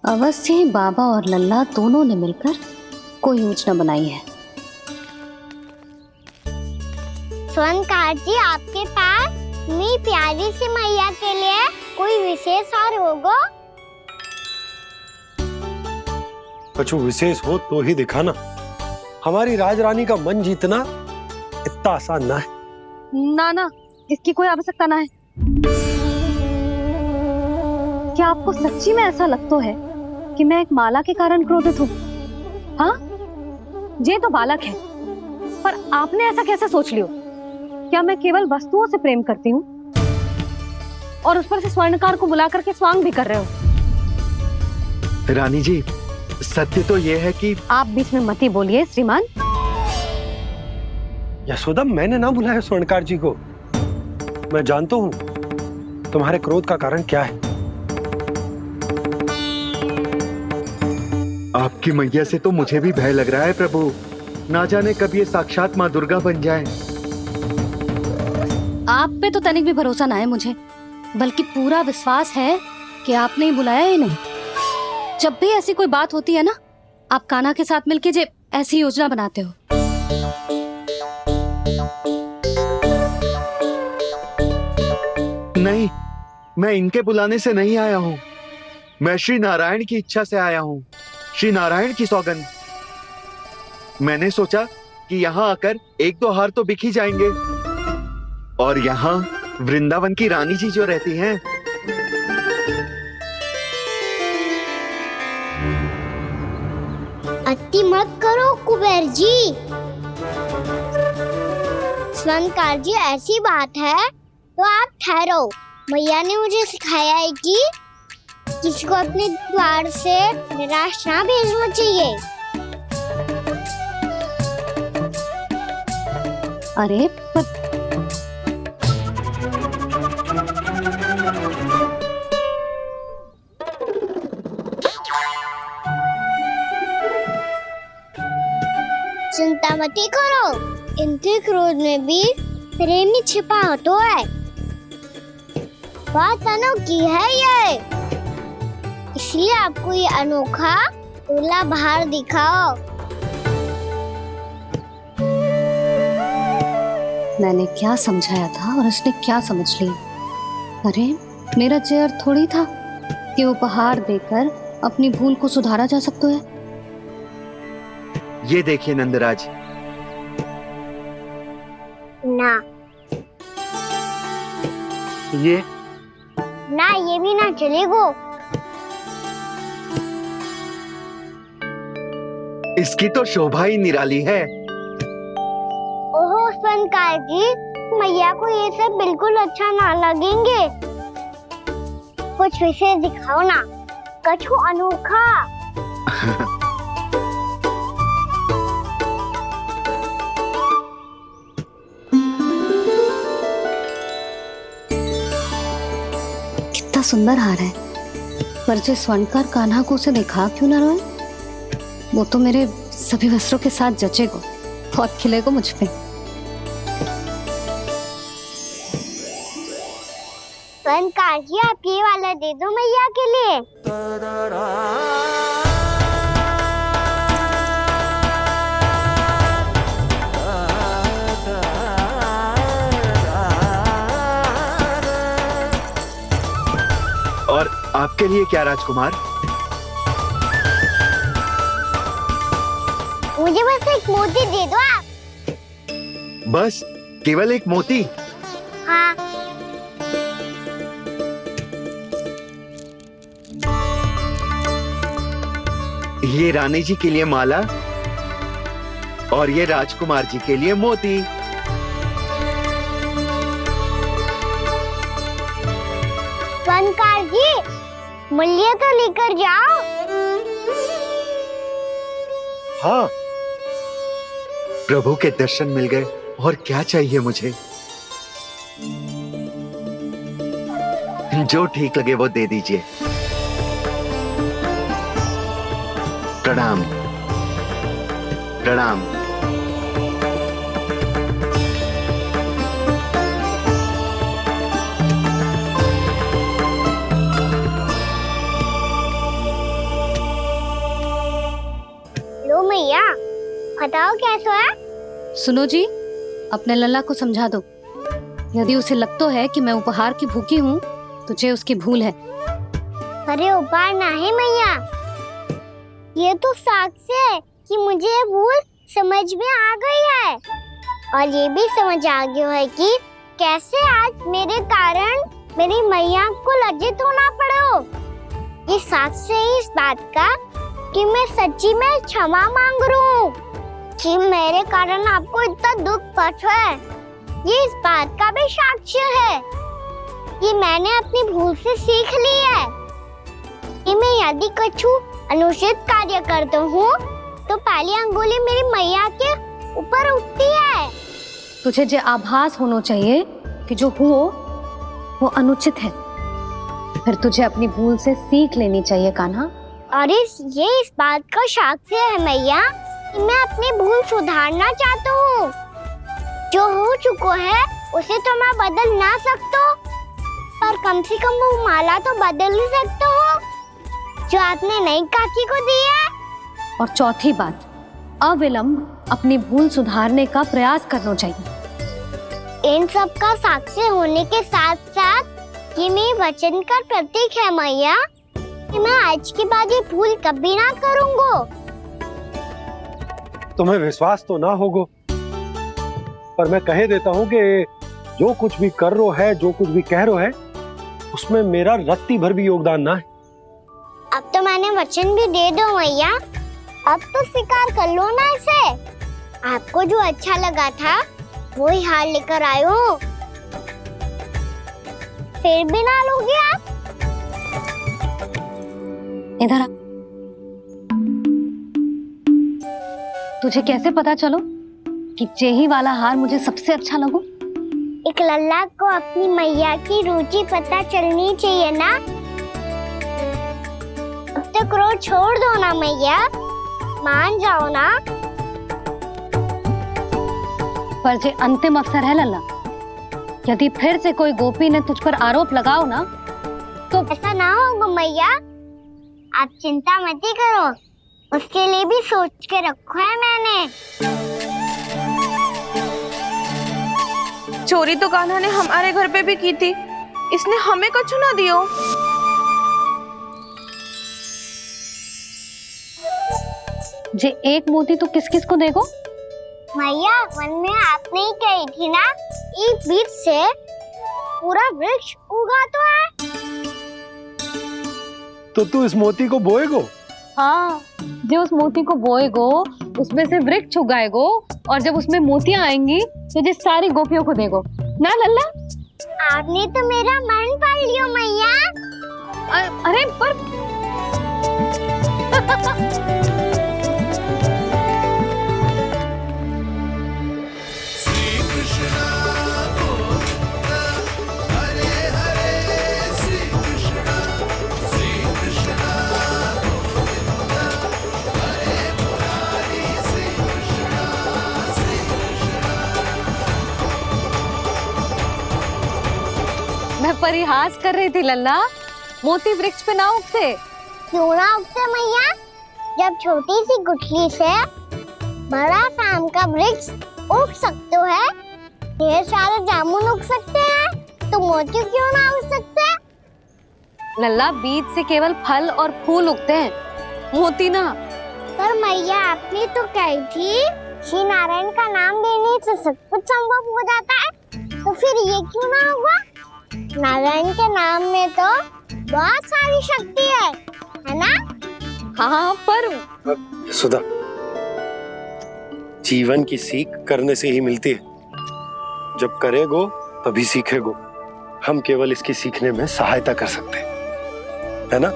अवश्य ही बाबा और लल्ला दोनों ने मिलकर कोई योजना बनाई है। स्वर्णकार जी, आपके पास मेरी प्यारी सी मैया के लिए कोई विशेष हार होगा? कछु विशेष हो तो ही दिखाना। हमारी राजरानी का मन जीतना इतना आसान ना है। ना, इसकी कोई आवश्यकता ना है। क्या आपको सच्ची में ऐसा लगता है कि मैं एक माला के कारण क्रोधित हूँ? हाँ, ये तो बालक है, पर आपने ऐसा कैसे सोच लियो? क्या मैं केवल वस्तुओं से प्रेम करती हूँ और उस पर से स्वर्णकार को बुला करके स्वांग भी कर रहे हो? रानी जी, सत्य तो यह है कि आप बीच में मत ही बोलिए श्रीमान। यशोदा, मैंने ना बुलाया स्वर्णकार जी को। मैं जानता हूँ तुम्हारे क्रोध का कारण क्या है। आपकी मैया से तो मुझे भी भय लग रहा है प्रभु। ना जाने कब ये साक्षात माँ दुर्गा बन जाए। आप पे तो तनिक भी भरोसा ना है मुझे, बल्कि पूरा विश्वास है कि आपने ही बुलाया ही नहीं। जब भी ऐसी कोई बात होती है ना, आप कान्हा के साथ मिलके जे ऐसी योजना बनाते हो। नहीं, मैं इनके बुलाने से नहीं आया हूँ। मैं श्री नारायण की इच्छा से आया हूँ, श्री नारायण की सौगंध। मैंने सोचा कि यहाँ आकर एक दो हार तो बिक ही जाएंगे, और यहाँ वृंदावन की रानी जी जो रहती हैं, अति मत करो कुबेर जी। स्वर्णकार जी ऐसी बात है तो आप ठहरो। मैया ने मुझे सिखाया है कि किसी को अपने द्वार से निराश ना भेजना चाहिए। अरे पर चिंता मत करो, इनके क्रोध में भी प्रेम ही छिपा होता है। बात अनोखी है ये, इसलिए आपको ये अनोखा दूल्हा बाहर दिखाओ। मैंने क्या समझाया था और उसने क्या समझ लिया? अरे मेरा चेयर थोड़ी था कि उपहार देकर अपनी भूल को सुधारा जा सकता है। ये देखिए नंदराज, ना ये ये भी ना चलेगो। इसकी तो शोभा ही निराली है। ओहो स्वर्णकार जी, मैया को ये सब बिल्कुल अच्छा ना लगेंगे। कुछ विशेष दिखाओ ना, कछु अनोखा। कितना सुंदर हार है, पर जो स्वर्णकार कान्हा को उसे देखा क्यों ना रोए? वो तो मेरे सभी वस्त्रों के साथ जचेगा, बहुत खिलेगा मुझ पे। स्वर्णकार जी आप ये वाला दे दो मैया के लिए। और आपके लिए क्या राजकुमार? मुझे बस एक मोती दे दो आप। बस केवल एक मोती? हाँ। ये रानी जी के लिए माला और ये राजकुमार जी के लिए मोती। स्वर्णकार जी मूल्य तो लेकर जाओ। हाँ, प्रभु के दर्शन मिल गए, और क्या चाहिए मुझे? जो ठीक लगे वो दे दीजिए। प्रणाम प्रणाम। लो मैया, बताओ कैसा है? सुनो जी, अपने लल्ला को समझा दो। यदि उसे लगता है कि मैं उपहार की भूखी हूँ, तुझे उसकी भूल है। अरे उपहार ना है मैया, ये तो साक्ष्य है कि मुझे ये भूल समझ में आ गई है, और ये भी समझ आ गया है कि कैसे आज मेरे कारण मेरी मैया को लज्जित होना पड़ो। ये साक्ष्य है इस बात का कि मैं सच्ची में क्षमा मांग रहा हूँ कि मेरे कारण आपको इतना दुख पहुंचा है। ये इस बात का भी साक्ष्य है कि मैंने अपनी भूल से सीख ली है कि मैं यदि कछु अनुचित कार्य करता हूँ तो पहली अंगुली मेरी मैया के ऊपर उठती है। तुझे जो आभास होना चाहिए कि जो हुआ वो अनुचित है, फिर तुझे अपनी भूल से सीख लेनी चाहिए कान्हा। और ये इस बात का साक्ष्य है मैया कि मैं अपनी भूल सुधारना चाहता हूँ। जो हो चुका है उसे तो मैं बदल ना सकता, पर कम से कम वो माला तो बदल ही सकता हूँ जो आपने नई काकी को दी है। और चौथी बात, अविलंब अपनी भूल सुधारने का प्रयास करना चाहिए। इन सब का साक्षी होने के साथ साथ ये मेरे वचन का प्रतीक है मैया कि मैं आज के बाद ये भूल कभी ना करूँगा। तुम्हें विश्वास तो ना होगो, पर मैं कह देता हूँ कि जो कुछ भी कर रो है, जो कुछ भी कह रो है, उसमें मेरा रत्ती भर भी योगदान ना है। अब तो मैंने वचन भी दे दो मैया, अब तो स्वीकार कर लो ना इसे। आपको जो अच्छा लगा था वही हार लेकर आयो हूँ। फिर भी ना लोगे आप? इधर आ। तुझे कैसे पता चलो कि जेही वाला हार मुझे सबसे अच्छा लगो? एक लल्ला को अपनी मैया की रुचि पता चलनी चाहिए ना। अब तक रोज छोड़ दो ना मैया, मान जाओ ना। पर जे अंतिम अवसर है लल्ला, यदि फिर से कोई गोपी ने तुझ पर आरोप लगाओ ना तो ऐसा ना होगा मैया, आप चिंता मत ही करो, उसके लिए भी सोच के रखा है मैंने। चोरी तो कान्हा ने हमारे घर पे भी की थी, इसने हमें कुछ ना दियो। जे एक मोती तो किस किस को देगो? मैया मन में आपने ही कही थी ना, एक बीज से पूरा वृक्ष उगा तो है। तो तू इस मोती को बोएगो? हाँ, जो उस मोती को बोएगो उसमें से वृक्ष उगाएगो, और जब उसमें मोतियां आएंगी तो जिस सारी गोपियों को देगो ना लल्ला। आपने तो मेरा मन पढ़ लियो मैया। अरे पर मैं परिहास कर रही थी लल्ला, मोती वृक्ष पे ना उगते। क्यों ना उगते मैया? जब छोटी सी गुठली से बड़ा आम का वृक्ष उग सकते है, ढेर सारे जामुन उग सकते हैं, तो मोती क्यों ना उग सकते? लल्ला, बीज से केवल फल और फूल उगते हैं, मोती ना। पर मैया आपने तो कही थी श्री नारायण का नाम लेने से सब कुछ संभव हो जाता है, तो फिर ये क्यों ना होगा? नारायण के नाम में तो बहुत सारी शक्ति है ना? हाँ, पर सुधा, जीवन की सीख करने से ही मिलती है। जब करेगो तभी सीखेगो। हम केवल इसकी सीखने में सहायता कर सकते हैं, है ना?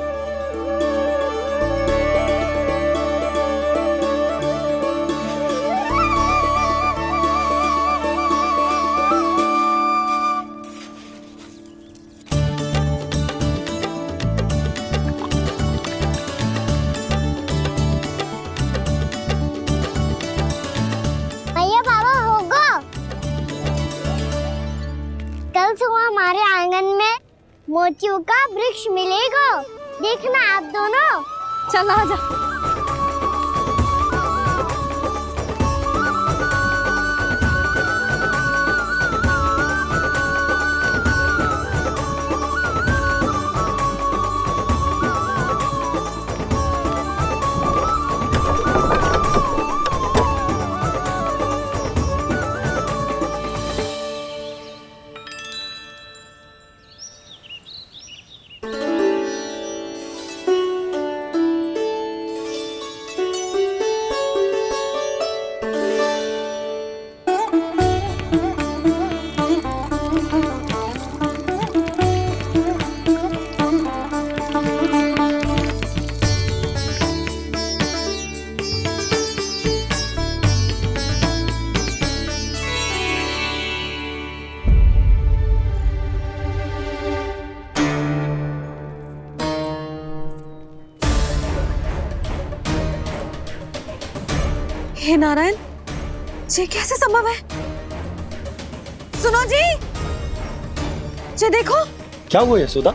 कल सुबह हमारे आंगन में मोतियों का वृक्ष मिलेगा, देखना आप दोनों। चल आ जा। हे नारायण, ये कैसे संभव है? सुनो जी, ये देखो। क्या हुआ यशोदा?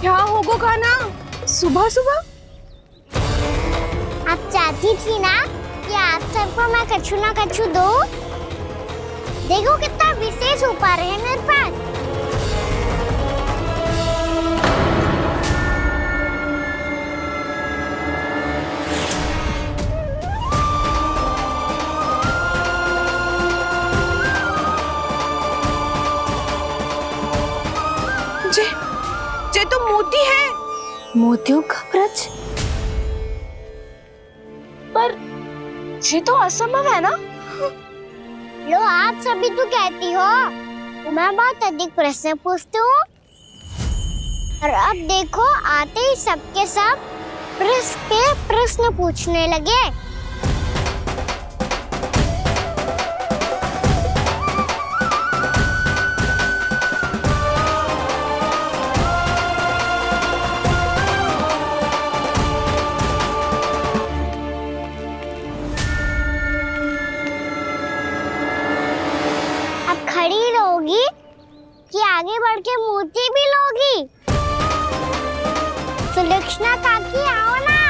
क्या होगो कान्हा सुबह सुबह? आप चाहती थी ना कि आप सबको मैं कछु ना कछु दो। देखो कितना विशेष उपहार है मेरे पास। जे तो मोती है। मोतियों का ब्रज? पर ये तो असंभव है ना। लो आप सभी तो कहती हो मैं बहुत अधिक प्रश्न पूछती हूँ, और अब देखो आते ही सबके सब प्रश्न पूछने लगे। खड़ी रहोगी कि आगे बढ़ के मोती भी लोगी? सुलक्षणा काकी आओ ना।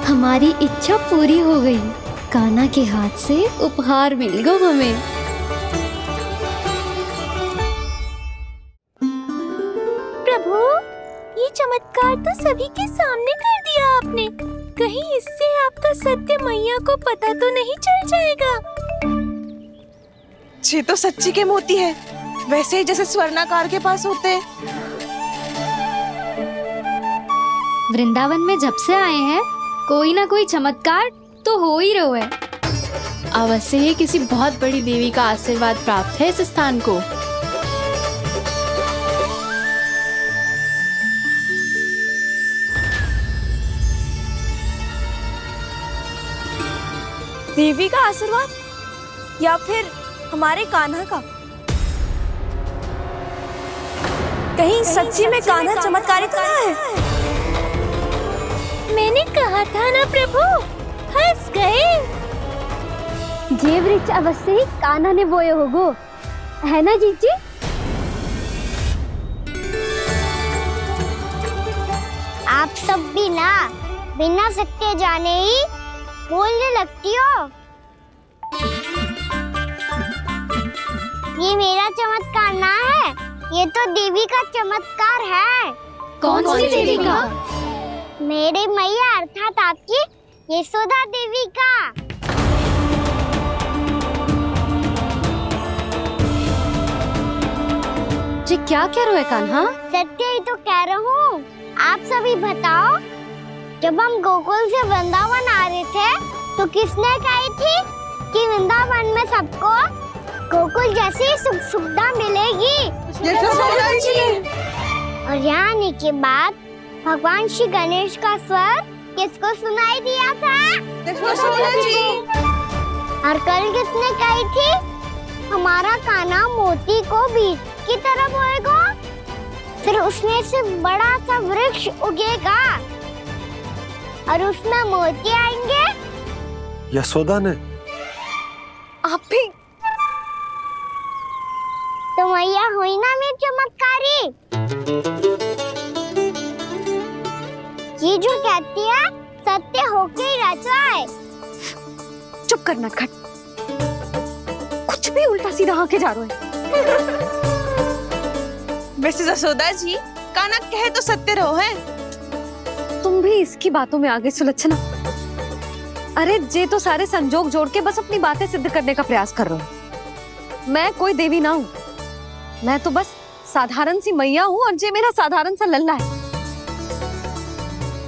हमारी इच्छा पूरी हो गई। कान्हा के हाथ से उपहार मिल गया हमें। प्रभु, ये चमत्कार तो सभी के सामने कर दिया आपने। कहीं इससे आपका सत्य मैया को पता तो नहीं चल जाएगा? ये तो सच्ची के मोती है, वैसे ही जैसे स्वर्णाकार के पास होते हैं। वृंदावन में जब से आए हैं कोई ना कोई चमत्कार तो हो ही रहा है। अवश्य ही किसी बहुत बड़ी देवी का आशीर्वाद प्राप्त है इस स्थान को। देवी का आशीर्वाद या फिर हमारे कान्हा का? कहीं सच्ची में कान्हा चमत्कारी तो ना है? मैंने कहा था ना प्रभु, हंस गए। ये वृक्ष अवश्य ही कान्हा ने बोए होगो, है ना जीजी? आप सब भी ना बिना सत्य जाने ही बोलने लगती हो। ये मेरा चमत्कार ना है, ये तो देवी का चमत्कार है। कौन सी देवी का? मेरे मैया अर्थात आपकी यशोदा देवी का। जी क्या कह रहे हो कान्हा? सत्य ही तो कह रहा हूँ। आप सभी बताओ, जब हम गोकुल से वृंदावन आ रहे थे तो किसने कही थी कि वृंदावन में सबको गोकुल जैसी सुख सुविधा मिलेगी? यशोदा जी। और यहाँ आने के बाद भगवान श्री गणेश का स्वर किसको सुनाई दिया था? यशोदा जी। और कल किसने कही थी हमारा कान्हा मोती को बीज की तरह बोएगा, फिर उसमें से बड़ा सा वृक्ष उगेगा और उसमें मोती आएंगे? यशोदा ने। आप भी तो मैया हुई ना मेरी चमत्कारी। ये जो कहती है सत्य होके ही रहता है। चुप कर नटखट, कुछ भी उल्टा सीधा आके जा रहे हैं। वैसे यशोदा जी, कान्हा कहे तो सत्य रहो है। तुम भी इसकी बातों में आगे सुलझना। अरे जे तो सारे संजोग जोड़ के बस अपनी बातें सिद्ध करने का प्रयास कर रहे हो। मैं कोई देवी ना हूँ, मैं तो बस साधारण सी मैया हूँ और ये मेरा साधारण सा लल्ला है।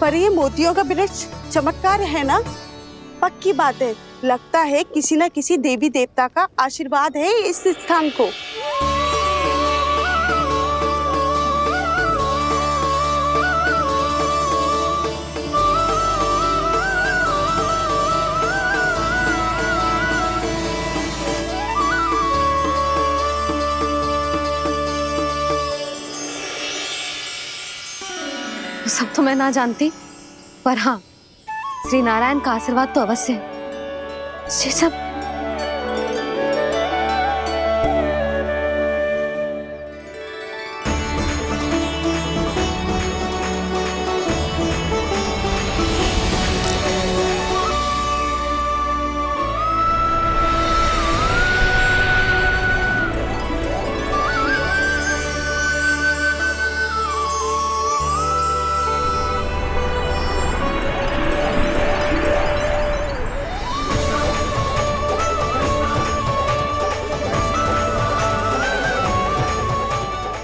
पर ये मोतियों का वृक्ष चमत्कार है ना? पक्की बात है, लगता है किसी न किसी देवी देवता का आशीर्वाद है इस स्थान को। सब तो मैं ना जानती, पर हाँ, श्री नारायण का आशीर्वाद तो अवश्य है। ये सब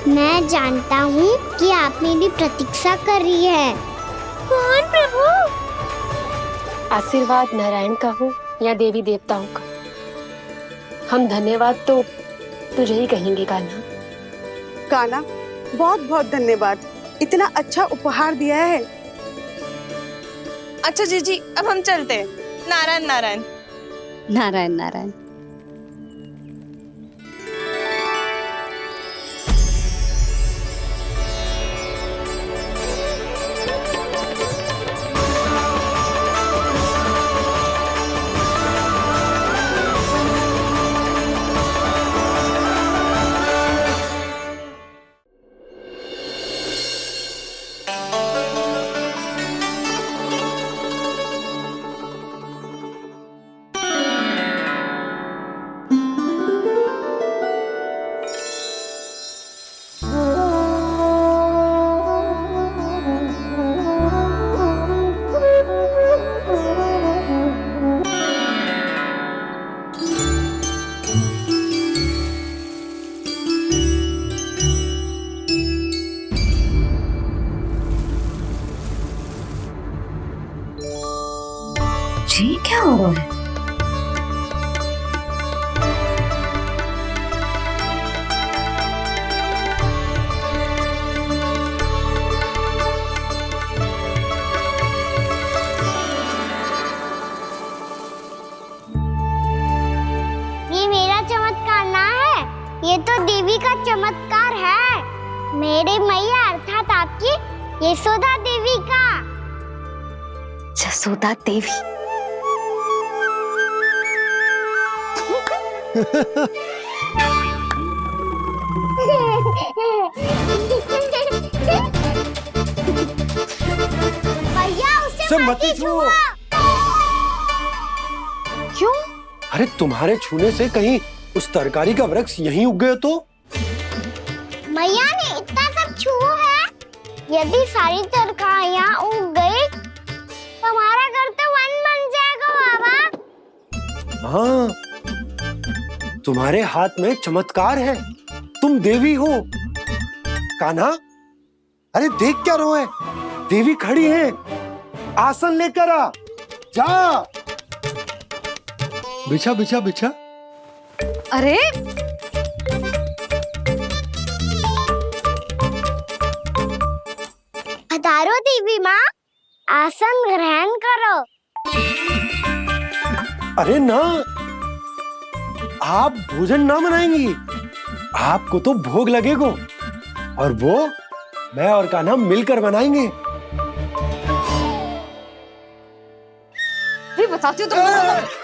मैं जानता हूँ कि आप मेरी प्रतीक्षा कर रही है। कौन प्रभु? आशीर्वाद नारायण का हो या देवी देवताओं का, हम धन्यवाद तो तुझे ही कहेंगे कान्हा। कान्हा, बहुत बहुत धन्यवाद, इतना अच्छा उपहार दिया है। अच्छा जीजी, अब हम चलते हैं। नारायण नारायण। नारायण नारायण। जी क्या हो रहा है? ये मेरा चमत्कार ना है, ये तो देवी का चमत्कार है। मेरे मैया अर्थात आपकी यशोदा देवी का। यशोदा देवी। भैया उसे मत छुओ। क्यों? अरे तुम्हारे छूने से कहीं उस तरकारी का वृक्ष यहीं उग गए तो? मैया ने इतना सब छुआ है, यदि सारी तरकारियां उग गई तो हमारा घर तो वन बन जाएगा बाबा। हाँ, तुम्हारे हाथ में चमत्कार है, तुम देवी हो। कान्हा, अरे देख क्या रहो है, देवी खड़ी है, आसन लेकर आ, जा। बिछा बिछा बिछा। अरे पधारो देवी माँ, आसन ग्रहण करो। अरे ना, आप भोजन ना बनाएंगी, आपको तो भोग लगेगा और वो मैं और कान्हा मिलकर बनाएंगे। भी बताती हूँ तुमको।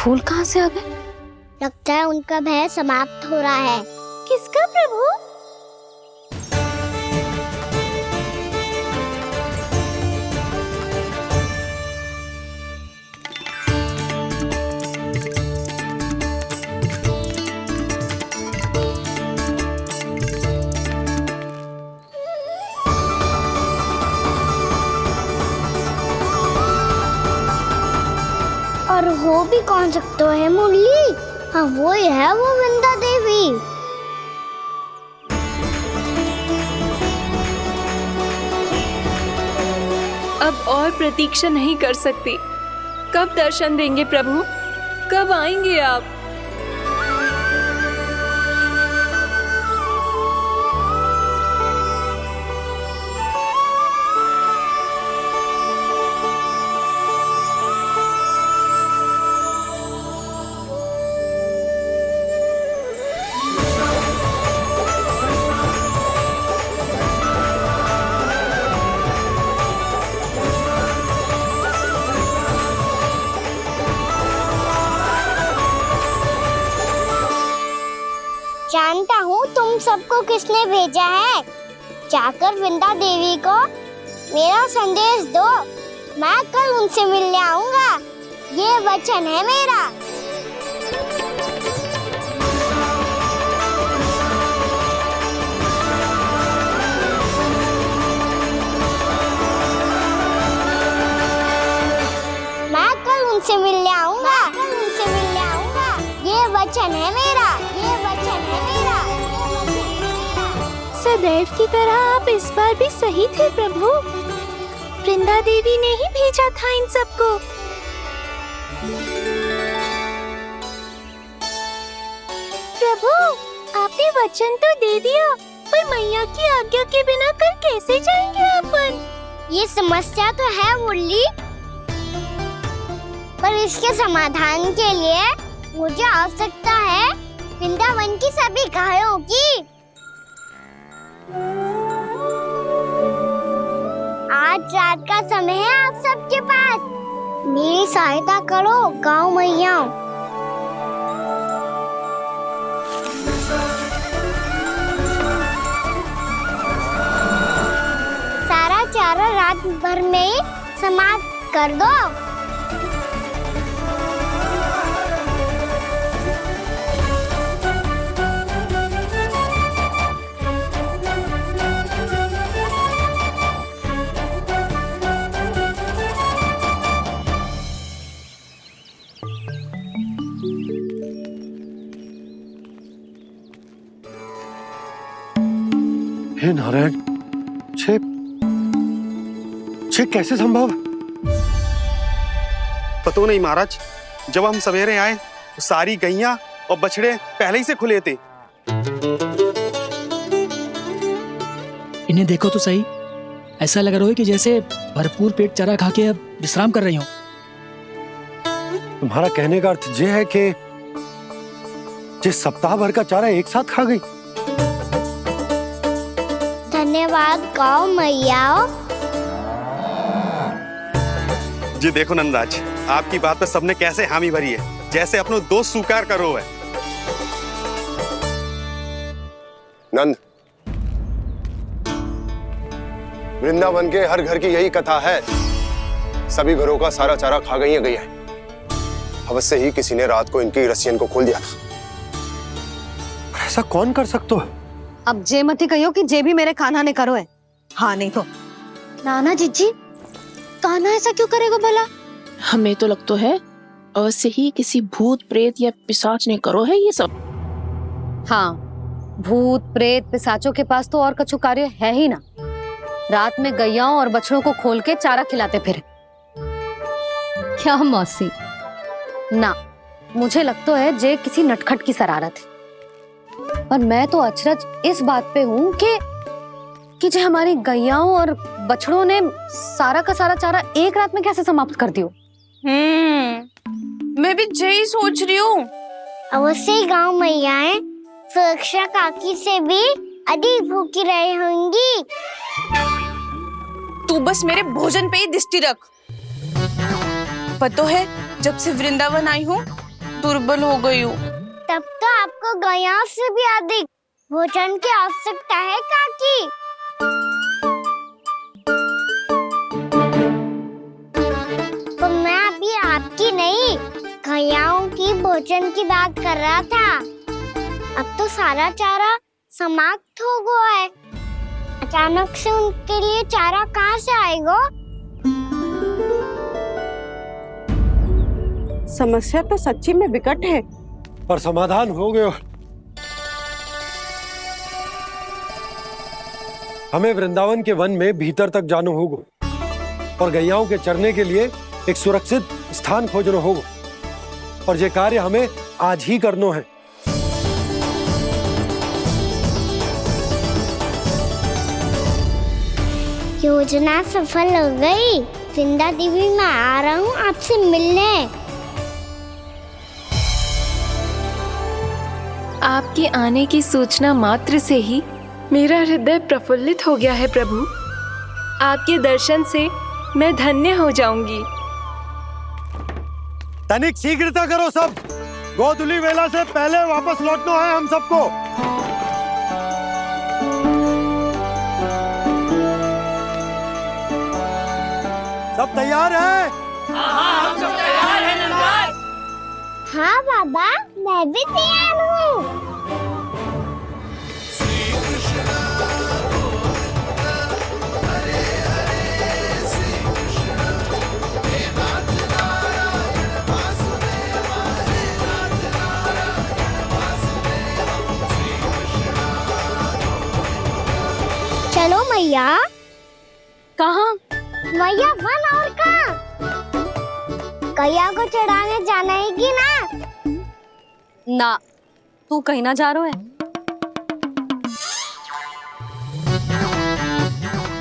फूल कहाँ से आ गए? लगता लगता है उनका भय समाप्त हो रहा है। किसका प्रभु? और हो भी कौन सकता है मुरली? हाँ वो ही है, वो वृंदा देवी। अब और प्रतीक्षा नहीं कर सकती। कब दर्शन देंगे प्रभु? कब आएंगे आप? जानता हूँ तुम सबको किसने भेजा है। जाकर वृंदा देवी को मेरा संदेश दो, मैं कल उनसे मिलने आऊंगा। ये वचन है मेरा। मैं कल उनसे मिलने आऊंगा। ये वचन है मेरा। सदैव की तरह आप इस बार भी सही थे प्रभु। वृंदा देवी ने ही भेजा था इन सबको। प्रभु, आपने वचन तो दे दिया, पर मैया की आज्ञा के बिना कल कैसे जाएंगे अपन? ये समस्या तो है मुरली, पर इसके समाधान के लिए मुझे आवश्यकता है वृंदावन की सभी गायों की। आज रात का समय है आप सबके पास। मेरी सहायता करो गाँव मैया। सारा चारा रात भर में समाप्त कर दो। हे नारायण, छे कैसे संभव? पता नहीं महाराज, जब हम सवेरे आए तो सारी गैया और बछड़े पहले ही से खुले थे। इन्हें देखो तो सही, ऐसा लग रहा है कि जैसे भरपूर पेट चारा खा के अब विश्राम कर रही हो। तुम्हारा कहने का अर्थ ये है कि जिस सप्ताह भर का चारा एक साथ खा गई। धन्यवाद गाँव मैया। जी देखो नंदराज, आपकी बात पे सबने कैसे हामी भरी है, जैसे अपनो दोस्त स्वीकार करो है। नंद, वृंदावन के हर घर की यही कथा है। सभी घरों का सारा चारा खा गई है। अवश्य ही किसी ने रात को इनकी रस्सियन को खोल दिया था। ऐसा कौन कर सकते हो? अब जे मत ही कहियो कि जे भी मेरे कान्हा ने करो है। हाँ नहीं तो नाना जीजी, कान्हा ऐसा क्यों करेगा भला? हमें तो लगता है अवश्य ही किसी भूत प्रेत या पिशाच ने करो है ये सब। हाँ, भूत प्रेत पिशाचों के पास तो और कछु कार्य है ही ना। रात में गैयाओं और बछड़ों को खोल के चारा खिलाते फिर। क्या मौसी? ना, मुझे लगता है जे किसी नटखट की शरारत है। और मैं तो अचरज इस बात पे हूँ कि जो हमारी गैयाओं और बछड़ों ने सारा का सारा चारा एक रात में कैसे समाप्त कर दियो। मैं भी यही सोच रही हूँ। अवश्य ही गाँव मैयाएं सुरक्षा काकी से भी अधिक भूखी रही होंगी। तू बस मेरे भोजन पे ही दृष्टि रख। पता है, जब से वृंदावन आई हूँ दुर्बल हो गई हूँ। तब तो आपको गया से भी अधिक भोजन की आवश्यकता है काकी। तो मैं अभी आपकी नहीं, गयाओं की भोजन की बात कर रहा था। अब तो सारा चारा समाप्त हो गया है। अचानक से उनके लिए चारा कहाँ से आएगा? समस्या तो सच्ची में विकट है, पर समाधान हो गयो। हमें वृंदावन के वन में भीतर तक जाना होगा और गैयाओं के चरने के लिए एक सुरक्षित स्थान खोजना होगा, और ये कार्य हमें आज ही करना है। योजना सफल हो गई। वृंदा देवी, मैं आ रहा हूँ आपसे मिलने। आपके आने की सूचना मात्र से ही मेरा हृदय प्रफुल्लित हो गया है प्रभु। आपके दर्शन से मैं धन्य हो जाऊंगी। तनिक शीघ्रता करो सब, गोधुली वेला से पहले वापस लौटना है हम सबको। सब तैयार है? हाँ, हम सब तैयार हैं नंदराज। हाँ बाबा, मैं भी तैयार हूँ। चलो मैया। कहाँ? मैया वन और कहाँ? गैया को चढ़ाने जाना है कि ना? ना, तू कहीं ना जा रहा है।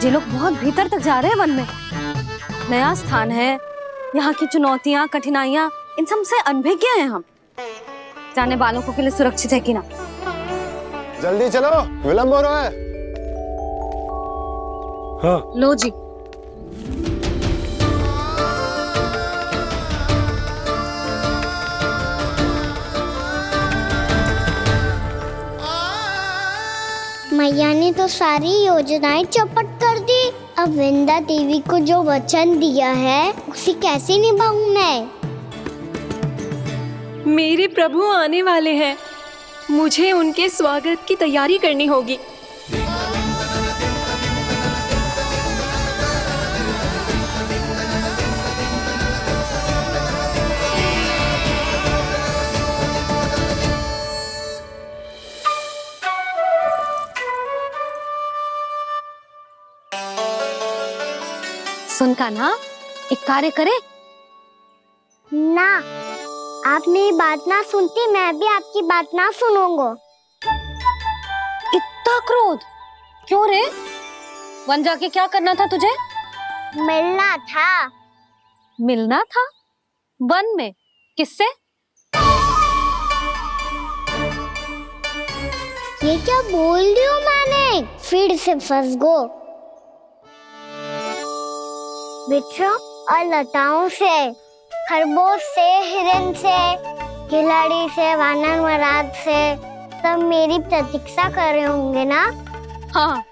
ये लोग बहुत भीतर तक जा रहे हैं वन में। नया स्थान है, यहाँ की चुनौतियाँ, कठिनाइयाँ, इन सब से अनभिज्ञ हैं हम। जाने वालों के लिए सुरक्षित है कि ना? जल्दी चलो, विलंब हो रहा है। हाँ। लो जी। मैया ने तो सारी योजनाएं चौपट कर दी। अब वृंदा देवी को जो वचन दिया है उसे कैसे निभाऊं मैं? मेरे प्रभु आने वाले हैं, मुझे उनके स्वागत की तैयारी करनी होगी। सुन कान्हा, एक कार्य करे ना, आप मेरी बात ना सुनती, मैं भी आपकी बात ना सुनूंगा। इतना क्रोध क्यों रे? वन जाके क्या करना था तुझे? मिलना था। मिलना था? वन में? किससे? ये क्या बोल रही हूँ मैंने? फिर से फंस गो। बिच्छू और लताओं से, खरगोश से, हिरन से, खिलाड़ी से, वानर महाराज से, सब मेरी प्रतीक्षा कर रहे होंगे ना? हाँ,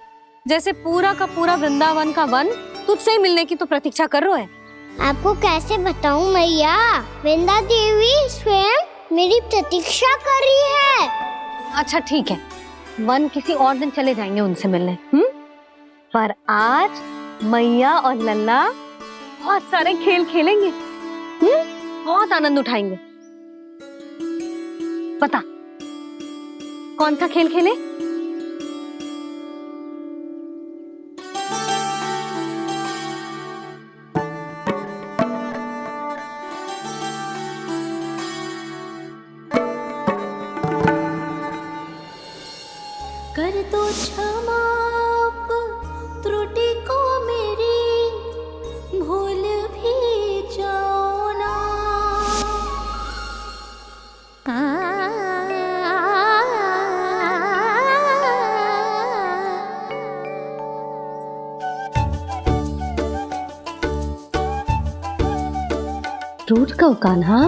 जैसे पूरा का पूरा वृंदावन का वन तुझसे ही मिलने की तो प्रतीक्षा कर रहा है। आपको कैसे बताऊं मैया? वृंदा देवी स्वयं मेरी प्रतीक्षा कर रही है। अच्छा ठीक है, वन किसी और दिन चले जाएंगे उनसे मिलने। पर आज मैया और लल्ला बहुत सारे खेल खेलेंगे। बहुत आनंद उठाएंगे। बता, कौन सा खेल खेले? कर दो क्षमा त्रुटि को मेरी, भूल भी जाओ ना। रूठ का कान्हा,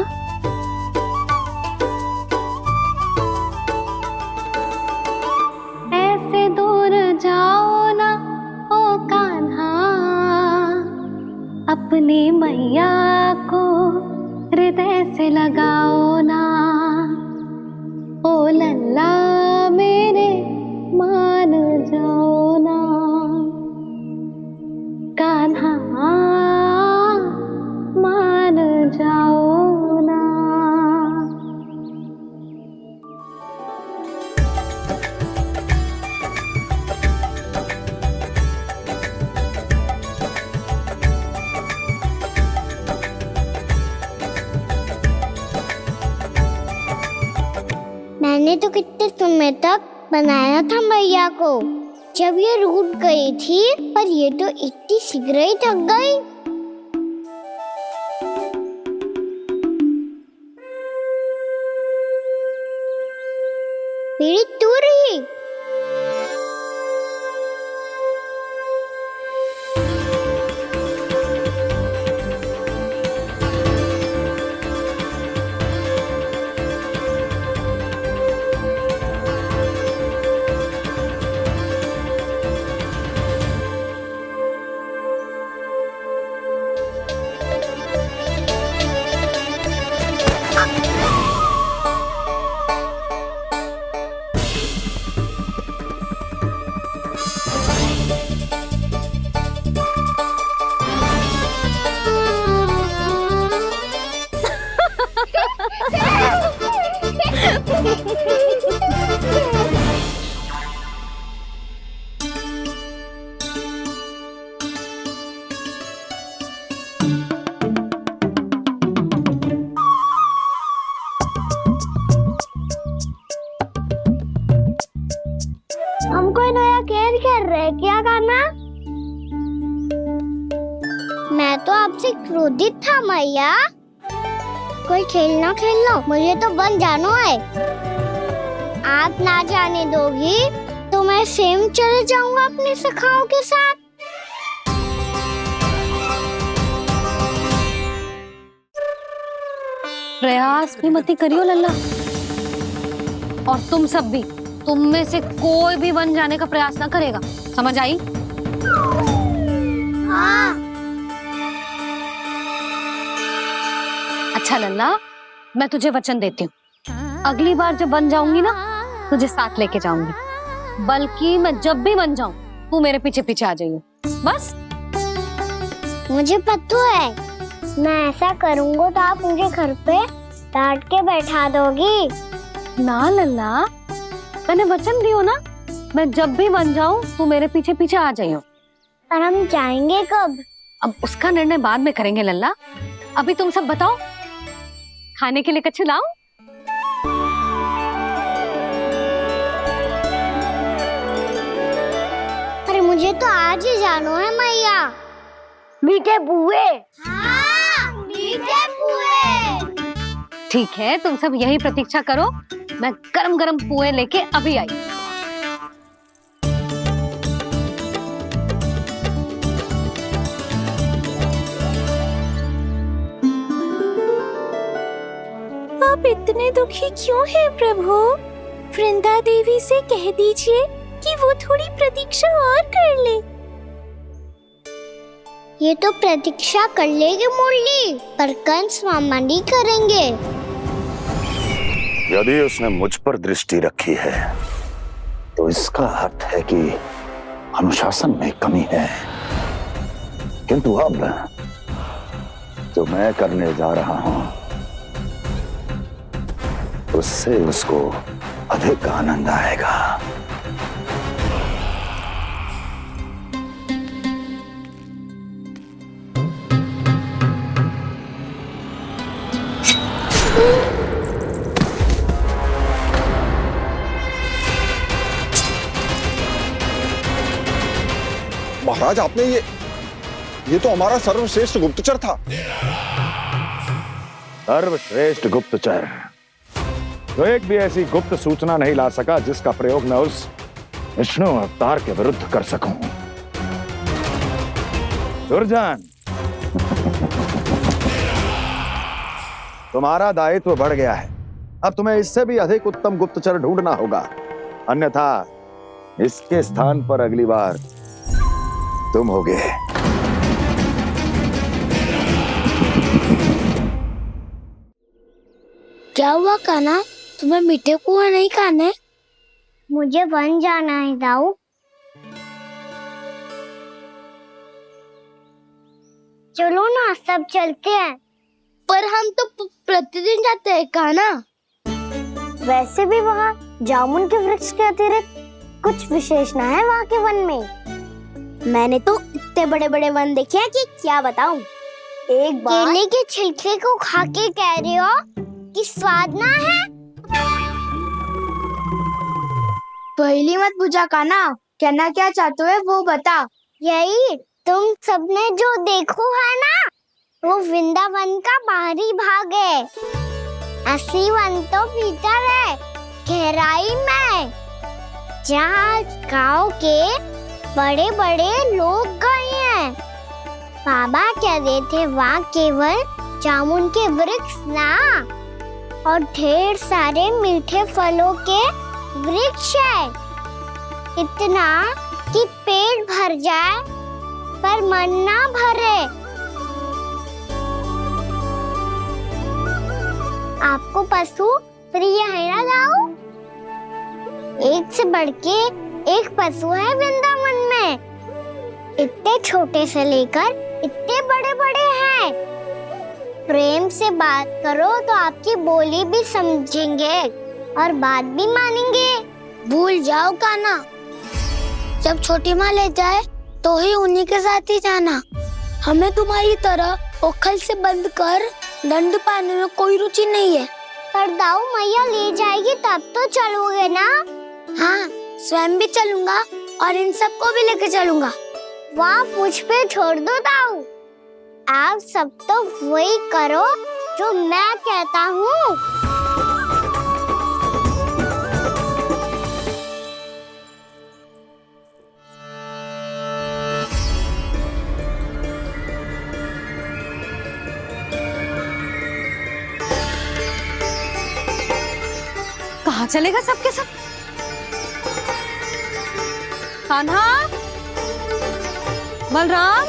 अपने मैया को हृदय से लगाओ ना, ओ लल्ला मेरे मान जाओ ना, कान्हा मान जाओ ना। मैंने तो कितने समय तक बनाया था मैया को, जब ये रूठ गई थी, पर ये तो इतनी शीघ्र ही थक गई। मेरी तू रही। हम कोई नया खेल खेल रहे, क्या करना? मैं तो आपसे क्रोधित था मैया। कोई खेलना खेल लो, मुझे तो बन जाना है। आप ना जाने दोगी तो मैं स्वयं चले जाऊंगा अपने सखाओं के साथ। प्रयास भी मत करियो लल्ला, और तुम सब भी, तुम में से कोई भी बन जाने का प्रयास ना करेगा, समझ आई? हाँ। अच्छा लल्ला, मैं तुझे वचन देती हूँ, अगली बार जब बन जाऊंगी ना, तुझे साथ लेके जाऊंगी। बल्कि मैं जब भी बन जाऊं, तू मेरे पीछे पीछे आ जाइयो, बस। मुझे पता है, मैं ऐसा करूंगा तो आप मुझे घर पे डांट के बैठा दोगी। ना लल्ला, मैंने वचन दियो ना, मैं जब भी बन जाऊं तू मेरे पीछे पीछे आ जाइयो। पर हम जाएंगे कब? अब उसका निर्णय बाद में करेंगे लल्ला। अभी तुम सब बताओ, खाने के लिए कुछ लाऊं? अरे मुझे तो आज ही जाना है मैया। मीठे बुए। हाँ, मीठे बुए। ठीक है, तुम सब यही प्रतीक्षा करो, मैं गरम गरम पुए लेके अभी आई। आप इतने दुखी क्यों हैं प्रभु? वृंदा देवी से कह दीजिए कि वो थोड़ी प्रतीक्षा और कर ले। ये तो प्रतीक्षा कर लेगी मुरली, पर कंस मामा नहीं करेंगे। यदि उसने मुझ पर दृष्टि रखी है तो इसका अर्थ है कि अनुशासन में कमी है। किंतु अब जो मैं करने जा रहा हूं उससे उसको अधिक आनंद आएगा। महाराज, आपने ये तो हमारा सर्वश्रेष्ठ गुप्तचर था। सर्वश्रेष्ठ गुप्तचर तो एक भी ऐसी गुप्त सूचना नहीं ला सका जिसका प्रयोग मैं उस विष्णु अवतार के विरुद्ध कर सकूं। दुर्जन, तुम्हारा दायित्व बढ़ गया है। अब तुम्हें इससे भी अधिक उत्तम गुप्तचर ढूंढना होगा, अन्यथा इसके स्थान पर अगली बार तुम होगे। क्या हुआ कान्हा, तुम्हें मीठे कुआं नहीं खाने? मुझे वन जाना है दाऊ। चलो ना, सब चलते हैं। पर हम तो प्रतिदिन जाते हैं कान्हा। वैसे भी वहाँ जामुन के वृक्ष के अतिरिक्त कुछ विशेष ना है वहाँ के वन में। मैंने तो इतने बड़े बड़े वन देखे हैं कि क्या बताऊं। एक बार केले के छिलके को खा के कह रहे हो कि स्वाद ना है? पहली मत पूछा कान्हा, कहना क्या चाहते हो वो बता। यही तुम सबने जो देखो है ना, वो वृंदावन का बाहरी भाग है। असली वन तो भीतर है, गहराई में, जहाँ गाँव के बड़े बड़े लोग गए हैं। बाबा कह रहे थे वहाँ केवल जामुन के वृक्ष ना, और ढेर सारे मीठे फलों के वृक्ष है। इतना कि पेट भर जाए पर मन ना भरे। आपको पशु प्रिय है ना दाऊ? एक से बढ़ के एक पशु है वृंदावन में। इतने छोटे से लेकर इतने बड़े बड़े हैं। प्रेम से बात करो तो आपकी बोली भी समझेंगे और बात भी मानेंगे। भूल जाओ कान्हा, जब छोटी माँ ले जाए तो ही उन्हीं के साथ ही जाना। हमें तुम्हारी तरह ओखल से बंद कर दंड पाने में कोई रुचि नहीं है। पर दाऊ मैया ले जाएगी तब तो चलोगे ना? हाँ, स्वयं भी चलूंगा और इन सबको भी लेके चलूंगा। वाह, मुझ पे छोड़ दो दाऊ। आप सब तो वही करो जो मैं कहता हूँ। कहाँ चलेगा सबके सब? कान्हा, बलराम,